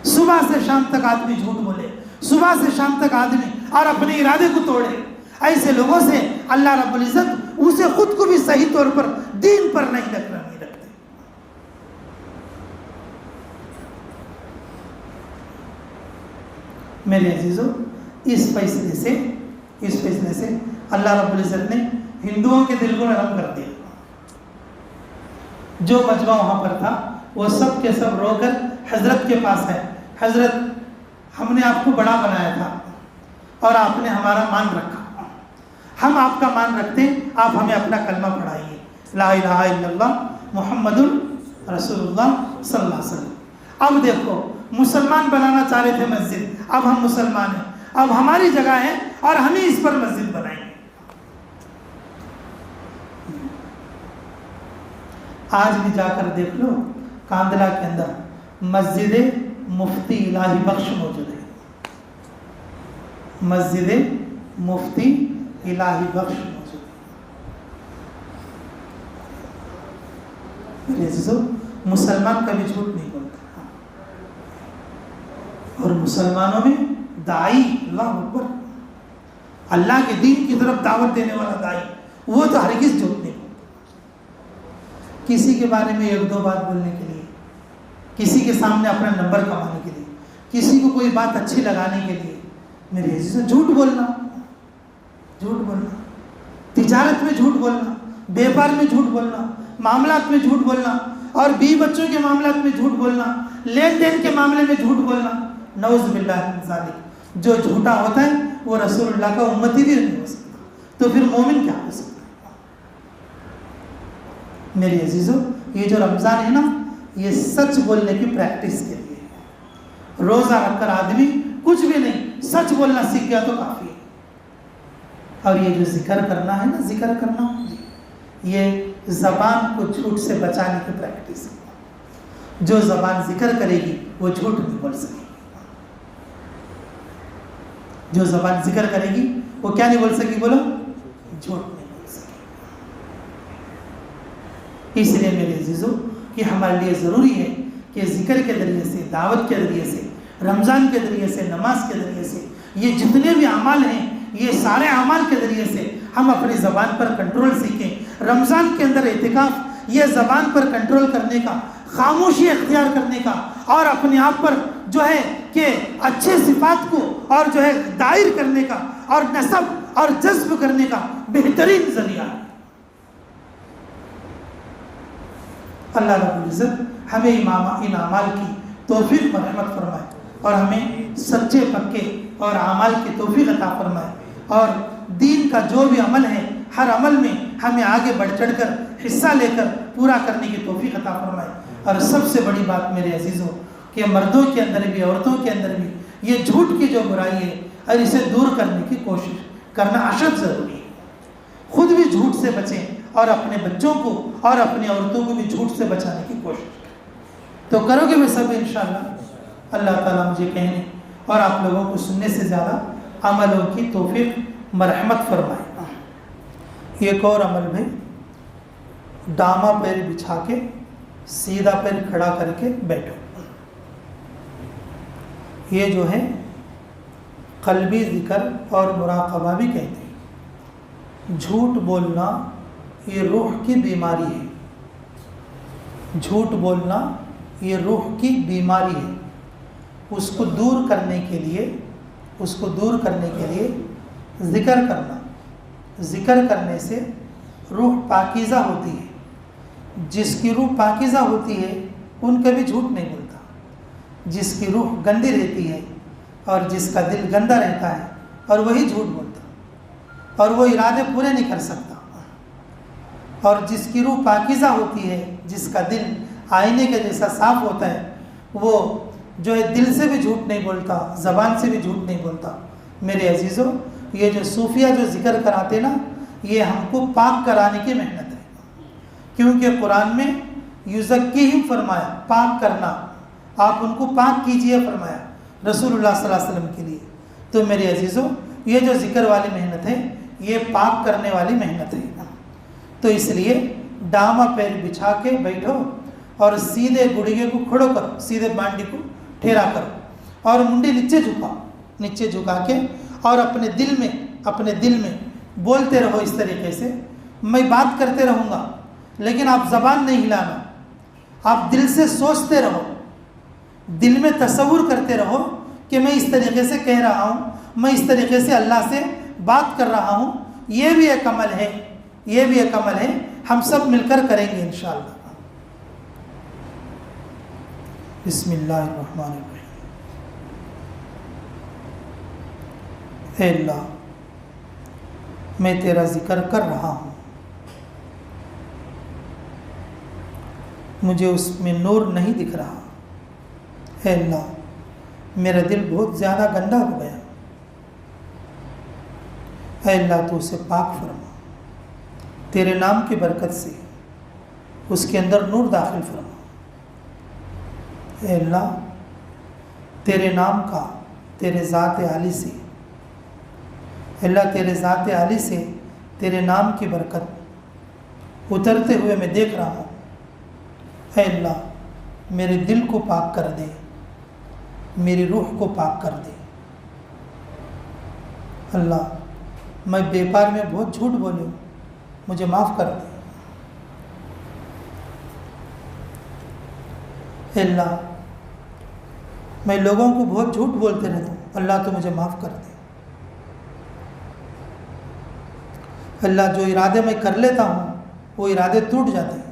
صبح سے شام تک آدمی جھوٹ بولے, صبح سے شام تک آدمی اور اپنے ارادے کو توڑے, ایسے لوگوں سے اللہ رب العزت اسے خود کو بھی صحیح طور پر دین پر نہیں رکھتے. میرے عزیزو, اس فیصلے سے اللہ رب العزت نے ہندوؤں کے دل کو نرم کر دیا. جو مجمع وہاں پر تھا وہ سب کے سب رو کر حضرت کے پاس ہے, حضرت ہم نے آپ کو بڑا بنایا تھا اور آپ نے ہمارا مان رکھا, ہم آپ کا مان رکھتے ہیں, آپ ہمیں اپنا کلمہ پڑھائیے, لا الہ الا اللہ محمد رسول اللہ صلی اللہ علیہ وسلم. اب دیکھو مسلمان بنانا چاہ رہے تھے مسجد, اب ہم مسلمان ہیں, اب ہماری جگہ ہے اور ہم ہی اس پر مسجد بنائیں گے. آج بھی جا کر دیکھ لو کاندلا کے اندر مسجد مفتی الہی بخش موجود ہے, مسجد مفتی الہی بخش موجود ہے. میرے عزیزو مسلمان کبھی جھوٹ نہیں بولتا، اور مسلمانوں میں داعی، اللہ اکبر، اللہ کے دین کی طرف دعوت دینے والا داعی، وہ تو ہرگز جھوٹ نہیں بولتا۔ کسی کے بارے میں ایک دو بات بولنے کے لیے، کسی کے سامنے اپنا نمبر کمانے کے لیے، کسی کو کوئی بات اچھی لگانے کے لیے، میرے عزیزو جھوٹ بولنا، جھوٹ بولنا، تجارت میں جھوٹ بولنا، بیپار میں جھوٹ بولنا، معاملات میں جھوٹ بولنا، اور بیوی بچوں کے معاملات میں جھوٹ بولنا، لین دین کے معاملے میں جھوٹ بولنا، نعوذ باللہ من ذالک۔ جو جھوٹا ہوتا ہے وہ رسول اللہ کا امتی بھی نہیں ہو سکتا، تو پھر مومن کیا ہو سکتا ہے؟ میرے عزیزو یہ جو رمضان ہے نا، یہ سچ بولنے کی پریکٹس کے لیے ہے۔ روزہ رکھ کر آدمی کچھ بھی نہیں، سچ بولنا سیکھ گیا تو کافی ہے۔ اور یہ جو ذکر کرنا ہے نا، ذکر کرنا، یہ زبان کو جھوٹ سے بچانے کی پریکٹس ہے۔ جو زبان ذکر کرے گی وہ جھوٹ نہیں بول سکے گی، جو زبان ذکر کرے گی وہ کیا نہیں بول سکے، بولو، جھوٹ نہیں بول سکے۔ اس لیے میرے عزیزو کہ ہمارے لیے ضروری ہے کہ ذکر کے ذریعے سے، دعوت کے ذریعے سے، رمضان کے ذریعے سے، نماز کے ذریعے سے، یہ جتنے بھی اعمال ہیں، یہ سارے اعمال کے ذریعے سے ہم اپنی زبان پر کنٹرول سیکھیں۔ رمضان کے اندر اعتکاف یہ زبان پر کنٹرول کرنے کا، خاموشی اختیار کرنے کا، اور اپنے آپ پر جو ہے کہ اچھے صفات کو اور جو ہے دائر کرنے کا اور نصب اور جذب کرنے کا بہترین ذریعہ ہے۔ اللہ رب العزت ہمیں ان اعمال کی توفیق و رحمت فرمائے، اور ہمیں سچے پکے اور اعمال کی توفیق عطا فرمائے، اور دین کا جو بھی عمل ہے ہر عمل میں ہمیں آگے بڑھ چڑھ کر حصہ لے کر پورا کرنے کی توفیق عطا فرمائے۔ اور سب سے بڑی بات میرے عزیزوں کہ مردوں کے اندر بھی عورتوں کے اندر بھی یہ جھوٹ کی جو برائی ہے اور اسے دور کرنے کی کوشش کرنا اشد ضروری ہے۔ خود بھی جھوٹ سے بچیں اور اپنے بچوں کو اور اپنی عورتوں کو بھی جھوٹ سے بچانے کی کوشش کریں۔ تو کرو گے میں سب انشاءاللہ۔ اللہ تعالیٰ مجھے کہنے اور آپ لوگوں کو سننے سے زیادہ عملوں کی توفیق مرحمت فرمائے۔ ایک اور عمل میں دامہ پیر بچھا کے سیدھا پیر کھڑا کر کے بیٹھو۔ یہ جو ہے قلبی ذکر اور مراقبہ بھی کہتے ہیں۔ جھوٹ بولنا یہ روح کی بیماری ہے، جھوٹ بولنا یہ روح کی بیماری ہے۔ اس کو دور کرنے کے لیے ذکر کرنا، ذکر کرنے سے روح پاکیزہ ہوتی ہے۔ جس کی روح پاکیزہ ہوتی ہے ان کبھی جھوٹ نہیں بولتا، جس کی روح گندی رہتی ہے اور جس کا دل گندا رہتا ہے اور وہی جھوٹ بولتا اور وہ ارادے پورے نہیں کر سکتا۔ اور جس کی روح پاکیزہ ہوتی ہے، جس کا دل آئینے کے جیسا صاف ہوتا ہے، وہ جو ہے دل سے بھی جھوٹ نہیں بولتا، زبان سے بھی جھوٹ نہیں بولتا۔ میرے عزیزو یہ جو صوفیہ جو ذکر کراتے نا، یہ ہم کو پاک کرانے کی محنت ہے، کیونکہ قرآن میں یزکیہم فرمایا، پاک کرنا، آپ ان کو پاک کیجئے فرمایا رسول اللہ صلی اللہ علیہ وسلم کے لیے۔ تو میرے عزیزو یہ جو ذکر والی محنت ہے یہ پاک کرنے والی محنت ہے۔ تو اس لیے ڈامہ پیر بچھا کے بیٹھو اور سیدھے گڑگے کو کھڑو کرو، سیدھے بانڈی کو ٹھیرا کرو اور منڈی نیچے جھکا کے، اور اپنے دل میں بولتے رہو اس طریقے سے، میں بات کرتے رہوں گا لیکن آپ زبان نہیں ہلانا، آپ دل سے سوچتے رہو، دل میں تصور کرتے رہو کہ میں اس طریقے سے کہہ رہا ہوں، میں اس طریقے سے اللہ سے بات کر رہا ہوں۔ یہ بھی ایک عمل ہے، ہم سب مل کر کریں گے انشاءاللہ۔ بسم اللہ الرحمن الرحیم۔ اے اللہ، میں تیرا ذکر کر رہا ہوں، مجھے اس میں نور نہیں دکھ رہا۔ اے اللہ، میرا دل بہت زیادہ گندا ہو گیا، اے اللہ تو اسے پاک فرما، تیرے نام کی برکت سے اس کے اندر نور داخل فرما۔ اے اللہ، تیرے نام کا، تیرے ذات عالی سے، اللہ تیرے ذات عالی سے تیرے نام کی برکت اترتے ہوئے میں دیکھ رہا ہوں اے اللہ میرے دل کو پاک کر دے، میری روح کو پاک کر دے۔ اللہ میں بیکار میں بہت جھوٹ بولی ہوں، مجھے معاف کر دے۔ اے اللہ میں لوگوں کو بہت جھوٹ بولتے رہتا ہوں، اللہ تو مجھے معاف کر دے۔ اللہ جو ارادے میں کر لیتا ہوں وہ ارادے ٹوٹ جاتے ہیں۔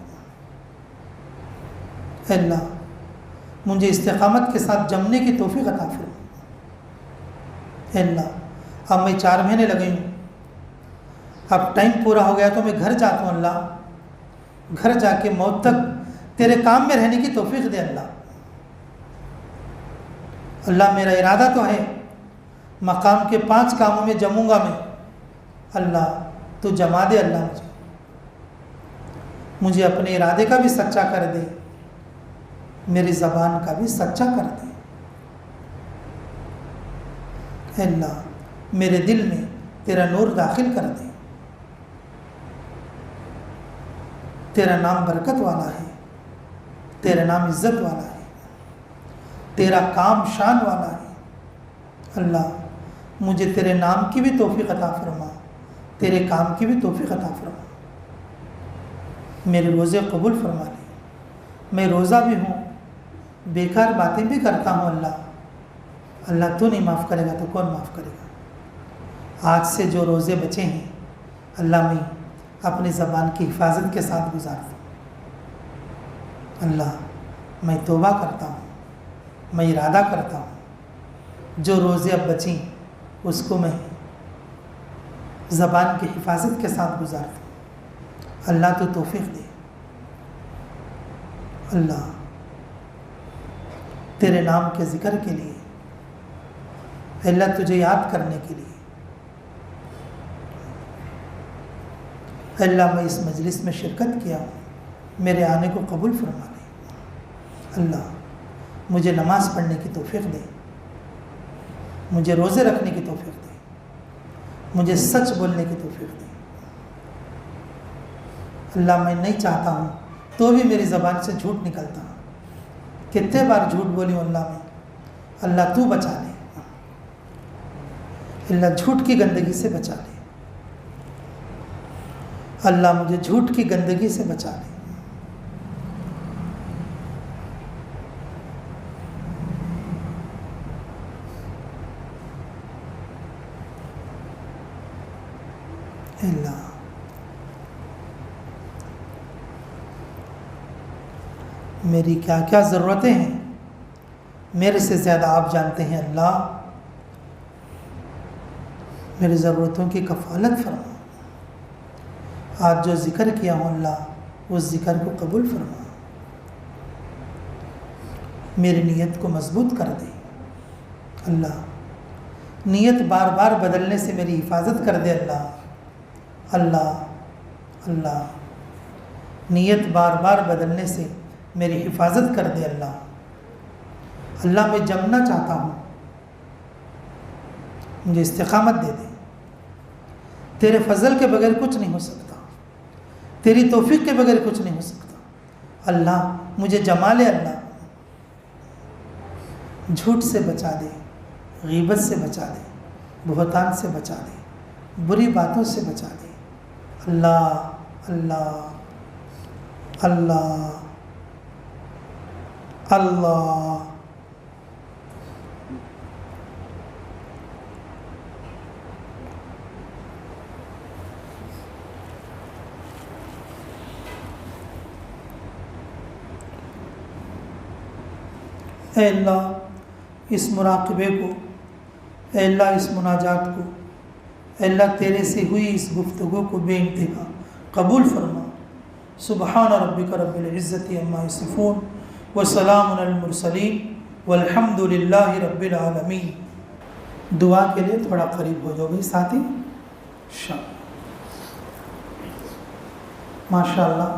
اے اللہ مجھے استقامت کے ساتھ جمنے کی توفیق عطا فرما۔ اے اللہ اب میں 4 مہینے لگے ہوں، اب ٹائم پورا ہو گیا تو میں گھر جاتا ہوں۔ اللہ گھر جا کے موت تک تیرے کام میں رہنے کی توفیق دے اللہ۔ اللہ میرا ارادہ تو ہے مقام کے 5 کاموں میں جموں گا میں، اللہ تو جما دے اللہ مجھے اپنے ارادے کا بھی سچا کر دے، میری زبان کا بھی سچا کر دے۔ اے اللہ میرے دل میں تیرا نور داخل کر دے۔ تیرا نام برکت والا ہے، تیرا نام عزت والا ہے، تیرا کام شان والا ہے۔ اللہ مجھے تیرے نام کی بھی توفیق عطا فرما، تیرے کام کی بھی توفیق عطا فرما۔ میرے روزے قبول فرما لے۔ میں روزہ بھی ہوں، بیکار باتیں بھی کرتا ہوں اللہ، اللہ تو نہیں معاف کرے گا تو کون معاف کرے گا۔ آج سے جو روزے بچے ہیں اللہ میں اپنی زبان کی حفاظت کے ساتھ گزارتا ہوں۔ اللہ میں توبہ کرتا ہوں، میں ارادہ کرتا ہوں جو روزے اب بچیں اس کو میں زبان کی حفاظت کے ساتھ گزارتا ہوں۔ اللہ تو توفیق دے۔ اللہ تیرے نام کے ذکر کے لیے، اللہ تجھے یاد کرنے کے لیے، اللہ میں اس مجلس میں شرکت کیا ہوں، میرے آنے کو قبول فرما لے۔ اللہ مجھے نماز پڑھنے کی توفیق دے، مجھے روزے رکھنے کی توفیق دے، مجھے سچ بولنے کی توفیق دے۔ اللہ میں نہیں چاہتا ہوں تو بھی میری زبان سے جھوٹ نکلتا ہوں، کتنے بار جھوٹ بولی ہوں اللہ میں، اللہ تو بچا لے، اللہ جھوٹ کی گندگی سے بچا لے، اللہ مجھے جھوٹ کی گندگی سے بچا لے۔ اللہ میری کیا کیا ضرورتیں ہیں میرے سے زیادہ آپ جانتے ہیں۔ اللہ میری ضرورتوں کی کفالت فرما۔ آج جو ذکر کیا ہوں اللہ اس ذکر کو قبول فرما، میری نیت کو مضبوط کر دے۔ اللہ نیت بار بار بدلنے سے میری حفاظت کر دے اللہ۔ اللہ اللہ نیت بار بار بدلنے سے میری حفاظت کر دے اللہ۔ اللہ میں جمنا چاہتا ہوں، مجھے استقامت دے دے۔ تیرے فضل کے بغیر کچھ نہیں ہو سکتا، تیری توفیق کے بغیر کچھ نہیں ہو سکتا۔ اللہ مجھے جما لے اللہ، جھوٹ سے بچا دے، غیبت سے بچا دے، بہتان سے بچا دے، بری باتوں سے بچا دے۔ اللہ اللہ اللہ اللہ اے اللہ اس مراقبے کو، اے اللہ اس مناجات کو، اے اللہ تیرے سے ہوئی اس گفتگو کو بے انتہا قبول فرما۔ سبحان ربک رب العزت عما یصفون وسلام علی المرسلین والحمد للہ رب العالمین۔ دعا کے لیے تھوڑا قریب ہو جاؤ گے ساتھی۔ ماشاءاللہ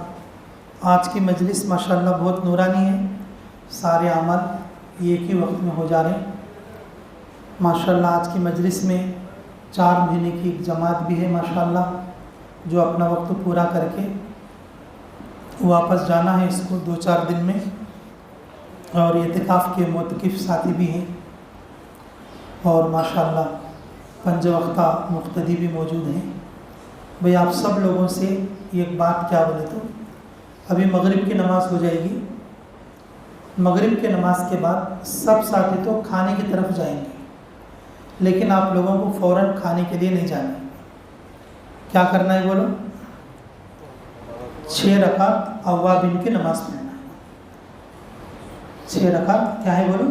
آج کی مجلس ماشاءاللہ بہت نورانی ہے، سارے عمل ایک ہی وقت میں ہو جا رہے ہیں۔ ماشاءاللہ آج کی مجلس میں 4 مہینے کی ایک جماعت بھی ہے ماشاءاللہ، جو اپنا وقت پورا کر کے واپس جانا ہے اس کو 2-4 دن میں، اور اعتکاف کے معتکف ساتھی بھی ہیں، اور ماشاءاللہ 5 وقتہ مقتدی بھی موجود ہیں۔ بھئی آپ سب لوگوں سے ایک بات کیا بولے تو، ابھی مغرب کی نماز ہو جائے گی، مغرب کے نماز کے بعد سب ساتھی تو کھانے کی طرف جائیں گے، لیکن آپ لوگوں کو فوراً کھانے کے لیے نہیں جانا ہے۔ کیا کرنا ہے بولو؟ 6 رکعت اوابین کی نماز پڑھنا ہے۔ 6 رکعت کیا ہے بولو؟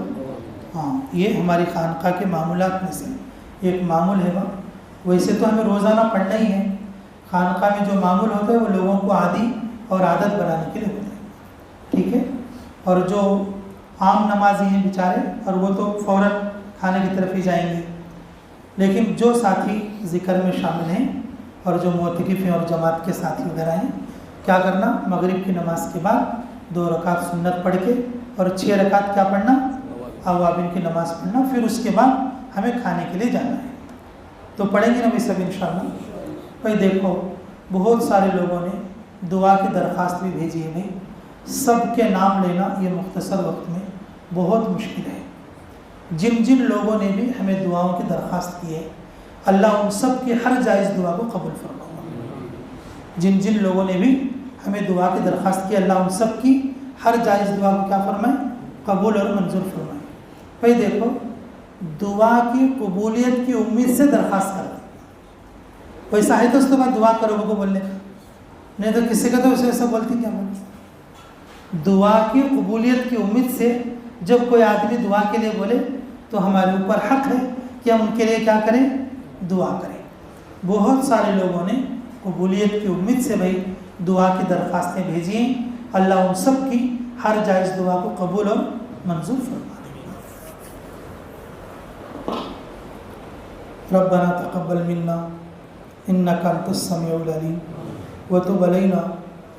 ہاں، یہ ہماری خانقاہ کے معمولات میں سے ایک معمول ہے۔ ویسے تو ہمیں روزانہ پڑھنا ہی ہے، خانقاہ میں جو معمول ہوتا ہے وہ لوگوں کو عادی اور عادت بنانے کے لیے ہوتا ہے، ٹھیک ہے؟ اور جو عام نمازی ہیں بیچارے، اور وہ تو فوراً کھانے کی طرف ہی جائیں گے، لیکن جو ساتھی ذکر میں شامل ہیں اور جو معتکف ہیں اور جماعت کے ساتھی وغیرہ ہیں، کیا کرنا؟ مغرب کی نماز کے بعد 2 رکعت سنت پڑھ کے اور 6 رکعت کیا پڑھنا؟ اوابین کی نماز پڑھنا، پھر اس کے بعد ہمیں کھانے کے لیے جانا ہے۔ تو پڑھیں گے نا بھائی سب انشاءاللہ؟ بھائی دیکھو، بہت سارے لوگوں نے دعا کی درخواست بھی بھیجی ہے۔ بھائی سب کے نام لینا یہ مختصر وقت میں بہت مشکل ہے۔ جن جن لوگوں نے بھی ہمیں دعاؤں کی درخواست کی ہے، اللہ ان سب کی ہر جائز دعا کو قبول فرمائے۔ جن جن لوگوں نے بھی ہمیں دعا کی درخواست کی، اللہ ان سب کی ہر جائز دعا کو کیا فرمائے؟ قبول اور منظور فرمائے۔ بھائی دیکھو، دعا کی قبولیت کی امید سے درخواست کرو، ویسا ہے تو اس کے بعد دعا کرو کو بولنے کا، نہیں تو کسی کا تو ایسا بولتی کیا بولے؟ دعا کی قبولیت کی امید سے جب کوئی آدمی دعا کے لیے بولے تو ہمارے اوپر حق ہے کہ ہم ان کے لیے کیا کریں؟ دعا کریں۔ بہت سارے لوگوں نے قبولیت کی امید سے بھائی دعا کی درخواستیں بھیجی ہیں، اللہ ان سب کی ہر جائز دعا کو قبول اور منظور فرما۔ ربنا تقبل منا انك انت السميع العليم وتب علينا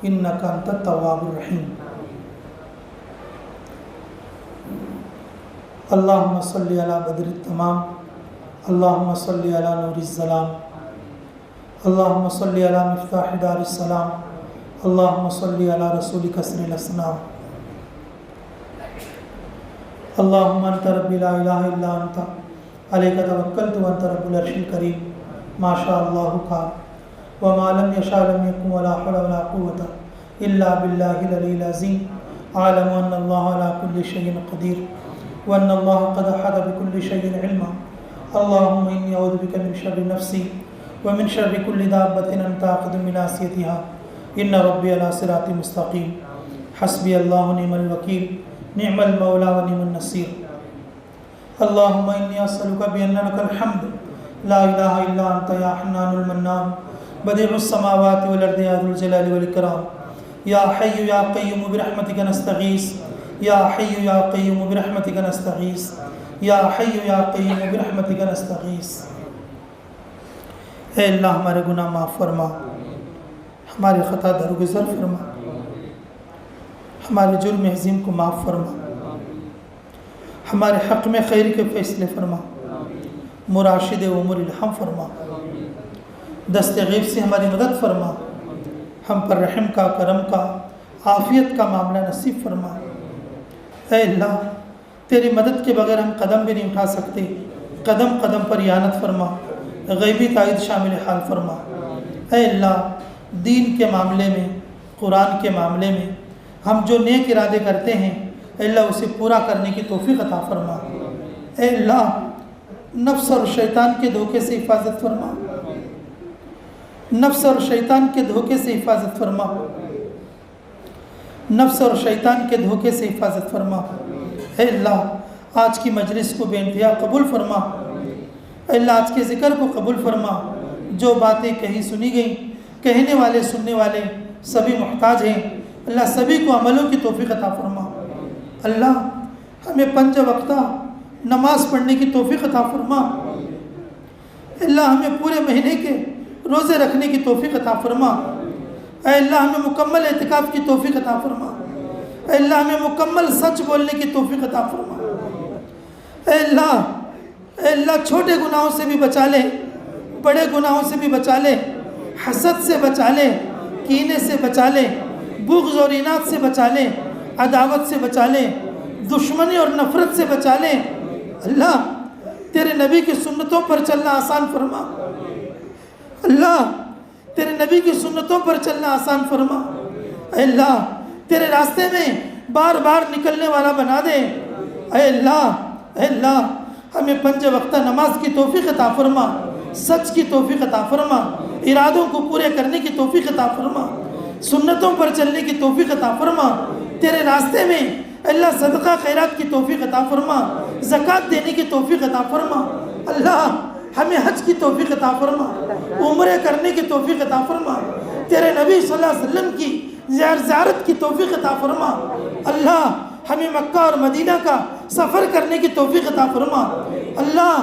انك انت التواب الرحيم۔ اللهم صل على بدر التمام، اللهم صل على نور الظلام، اللهم صل على مفتاح دار السلام، اللهم صل على رسولك سر الاسلام۔ اللهم انت ربي لا اله الا انت عليك توكلت وانت رب العرش الكريم، ما شاء الله كان وما لم يشاء لم يكن ولا حول ولا قوة إلا بالله العلي العظيم۔ أعلم أن الله على كل شيء قدير وأن الله قد أحاط بكل شيء علما۔ اللهم إني أعوذ بك من شر نفسي ومن شر كل دابة أنت آخذ بناصيتها، إن ربي على صراط مستقيم۔ حسبي الله ونعم الوكيل، نعم المولى ونعم النصير۔ اللهم إني أسألك بأن لك الحمد لا إله إلا أنت يا حنان المنان، بديع السماوات والأرض يا ذو الجلال والإكرام، يا حي يا قيوم برحمتك نستغيث، يا حي يا قيوم برحمتك نستغيث، يا حي يا قيوم برحمتك نستغيث۔ اے اللہ ہمارے گناہ معاف فرما، ہماری خطا درگزر فرما، ہمارے جرم عظیم کو معاف فرما، ہمارے حق میں خیر کے فیصلے فرما، مراشد عمر الہم فرما، دست غیب سے ہماری مدد فرما، ہم پر رحم کا، کرم کا، عافیت کا معاملہ نصیب فرما۔ اے اللہ، تیری مدد کے بغیر ہم قدم بھی نہیں اٹھا سکتے، قدم قدم پر اعانت فرما، غیبی تائید شامل حال فرما۔ اے اللہ، دین کے معاملے میں، قرآن کے معاملے میں ہم جو نیک ارادے کرتے ہیں، اے اللہ اسے پورا کرنے کی توفیق عطا فرما۔ اے اللہ، نفس اور شیطان کے دھوکے سے حفاظت فرما، نفس اور شیطان کے دھوکے سے حفاظت فرما، نفس اور شیطان کے دھوکے سے حفاظت فرما۔ اے اللہ، آج کی مجلس کو بے انتہا قبول فرما۔ اے اللہ، آج کے ذکر کو قبول فرما۔ جو باتیں کہیں سنی گئیں، کہنے والے سننے والے سبھی محتاج ہیں، اللہ سبھی کو عملوں کی توفیق عطا فرما۔ اللہ، ہمیں 5 وقتہ نماز پڑھنے کی توفیق عطا فرما۔ اللہ، ہمیں پورے مہینے کے روزے رکھنے کی توفیق عطا فرما۔ اے اللہ، ہمیں مکمل اعتکاف کی توفیق عطا فرما۔ اے اللہ، ہمیں مکمل سچ بولنے کی توفیق عطا فرما۔ اے اللہ، چھوٹے گناہوں سے بھی بچا لے، بڑے گناہوں سے بھی بچا لے، حسد سے بچا لے، کینے سے بچا لے، بغض اور اناد سے بچا لے، عداوت سے بچا لے، دشمنی اور نفرت سے بچا لے۔ اللہ تیرے نبی کی سنتوں پر چلنا آسان فرما، اللہ تیرے نبی کی سنتوں پر چلنا آسان فرما، اے اللہ تیرے راستے میں بار بار نکلنے والا بنا دے، اے اللہ ہمیں 5 وقتہ نماز کی توفیق عطا فرما، سچ کی توفیق عطا فرما، ارادوں کو پورے کرنے کی توفیق عطا فرما، سنتوں پر چلنے کی توفیق عطا فرما، تیرے راستے میں اللہ صدقہ خیرات کی توفیق عطا فرما، زکوٰۃ دینے کی توفیق عطا فرما، اللہ ہمیں حج کی توفیق عطا فرما، عمرے کرنے کی توفیق عطا فرما، تیرے نبی صلی اللہ علیہ وسلم کی زیارت کی توفیق عطا فرما، اللہ ہمیں مکہ اور مدینہ کا سفر کرنے کی توفیق عطا فرما، اللہ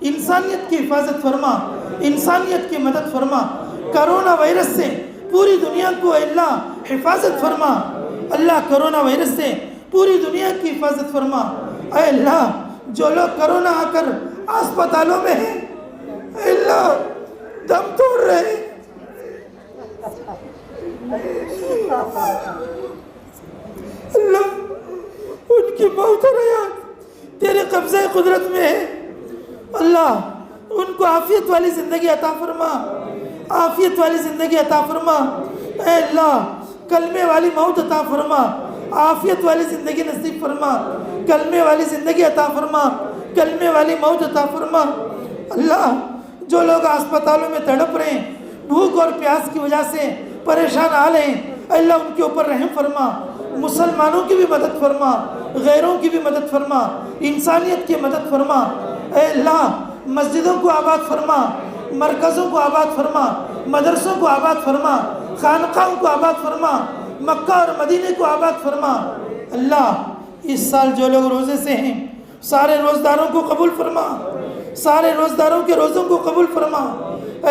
انسانیت کی حفاظت فرما، انسانیت کی مدد فرما، کرونا وائرس سے پوری دنیا کو اے اللہ حفاظت فرما، اللہ کرونا وائرس سے پوری دنیا کی حفاظت فرما، اے اللہ جو لوگ کرونا آ کر اسپتالوں میں ہیں، اے اللہ دم توڑ رہے ہیں، اللہ ان کی موت اور حیات تیرے قبضہ قدرت میں ہے، اللہ ان کو عافیت والی زندگی عطا فرما، عافیت والی زندگی عطا فرما، اے اللہ کلمے والی موت عطا فرما، عافیت والی زندگی نصیب فرما، کلمے والی زندگی عطا فرما، کلمے والی موت عطا فرما، اللہ جو لوگ اسپتالوں میں تڑپ رہے ہیں، بھوک اور پیاس کی وجہ سے پریشان حال ہیں، اللہ ان کے اوپر رحم فرما، مسلمانوں کی بھی مدد فرما، غیروں کی بھی مدد فرما، انسانیت کی مدد فرما، اے اللہ مسجدوں کو آباد فرما، مرکزوں کو آباد فرما، مدرسوں کو آباد فرما، خانقاہوں کو آباد فرما، مکہ اور مدینے کو آباد فرما، اللہ اس سال جو لوگ روزے سے ہیں سارے روزداروں کو قبول فرما، سارے روزداروں کے روزوں کو قبول فرما،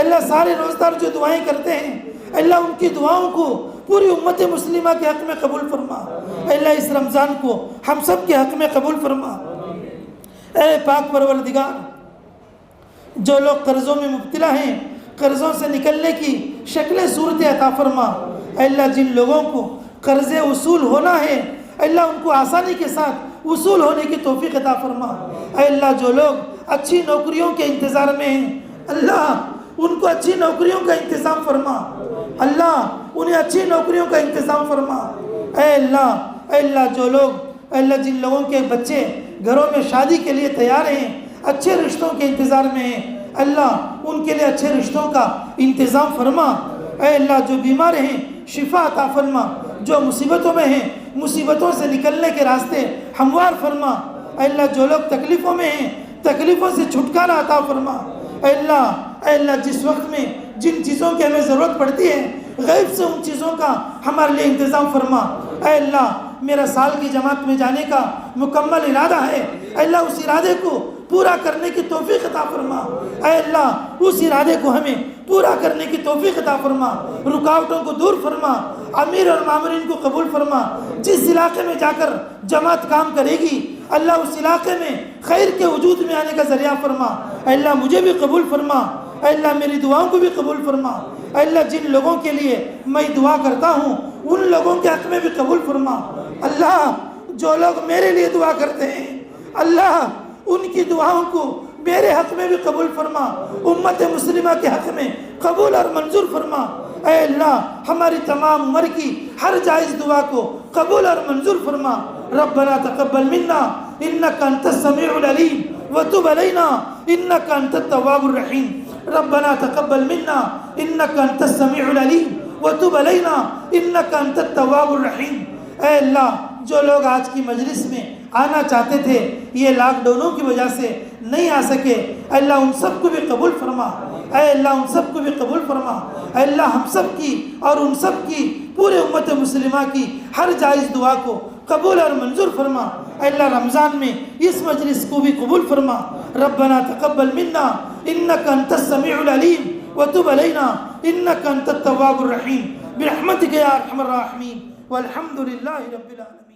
اللہ سارے روزدار جو دعائیں کرتے ہیں اللہ ان کی دعاؤں کو پوری امت مسلمہ کے حق میں قبول فرما، اللہ اس رمضان کو ہم سب کے حق میں قبول فرما، اے پاک پروردگار جو لوگ قرضوں میں مبتلا ہیں قرضوں سے نکلنے کی شکلیں صورتیں عطا فرما، اے اللہ جن لوگوں کو قرض وصول ہونا ہے اللہ ان کو آسانی کے ساتھ وصول ہونے کی توفیق عطا فرما، اے اللہ جو لوگ اچھی نوکریوں کے انتظار میں ہیں اللہ ان کو اچھی نوکریوں کا انتظام فرما، اللہ انہیں اچھی نوکریوں کا انتظام فرما، اے اللہ جو لوگ اے اللہ جن لوگوں کے بچے گھروں میں شادی کے لیے تیار ہیں اچھے رشتوں کے انتظار میں ہیں اللہ ان کے لیے اچھے رشتوں کا انتظام فرما، اے اللہ جو بیمار ہیں شفا عطا فرما، جو مصیبتوں میں ہیں مصیبتوں سے نکلنے کے راستے ہموار فرما، اے اللہ جو لوگ تکلیفوں میں ہیں تکلیفوں سے چھٹکارا عطا فرما، اے اللہ جس وقت میں جن چیزوں کی ہمیں ضرورت پڑتی ہے غیب سے ان چیزوں کا ہمارے لیے انتظام فرما، اے اللہ میرا سال کی جماعت میں جانے کا مکمل ارادہ ہے، اے اللہ اس ارادے کو پورا کرنے کی توفیق عطا فرما، اے اللہ اس ارادے کو ہمیں پورا کرنے کی توفیق عطا فرما، رکاوٹوں کو دور فرما، امیر اور مامورین کو قبول فرما، جس علاقے میں جا کر جماعت کام کرے گی اللہ اس علاقے میں خیر کے وجود میں آنے کا ذریعہ فرما، اے اللہ مجھے بھی قبول فرما، اے اللہ میری دعاؤں کو بھی قبول فرما، اے اللہ جن لوگوں کے لیے میں دعا کرتا ہوں ان لوگوں کے حق میں بھی قبول فرما، اللہ جو لوگ میرے لیے دعا کرتے ہیں اللہ ان کی دعاؤں کو میرے حق میں بھی قبول فرما، امت مسلمہ کے حق میں قبول اور منظور فرما، اے اللہ ہماری تمام عمر کی ہر جائز دعا کو قبول اور منظور فرما، ربنا تقبل منا انك انت السميع العليم وتب علينا انك انت التواب الرحيم، ربنا تقبل منا انك انت السميع العليم وتب علينا انك انت التواب الرحيم، اے اللہ جو لوگ آج کی مجلس میں آنا چاہتے تھے یہ لاک ڈاؤنوں کی وجہ سے نہیں آ سکے، اے اللہ ان سب کو بھی قبول فرما، اے اللہ ان سب کو بھی قبول فرما، اے اللہ ہم سب کی اور ان سب کی پورے امت مسلمہ کی ہر جائز دعا کو قبول اور منظور فرما، اے اللہ رمضان میں اس مجلس کو بھی قبول فرما، ربنا تقبل منا انك انت السميع العليم وتب علينا انك انت التواب الرحيم برحمتك يا ارحم الراحمين والحمد لله رب العالمين.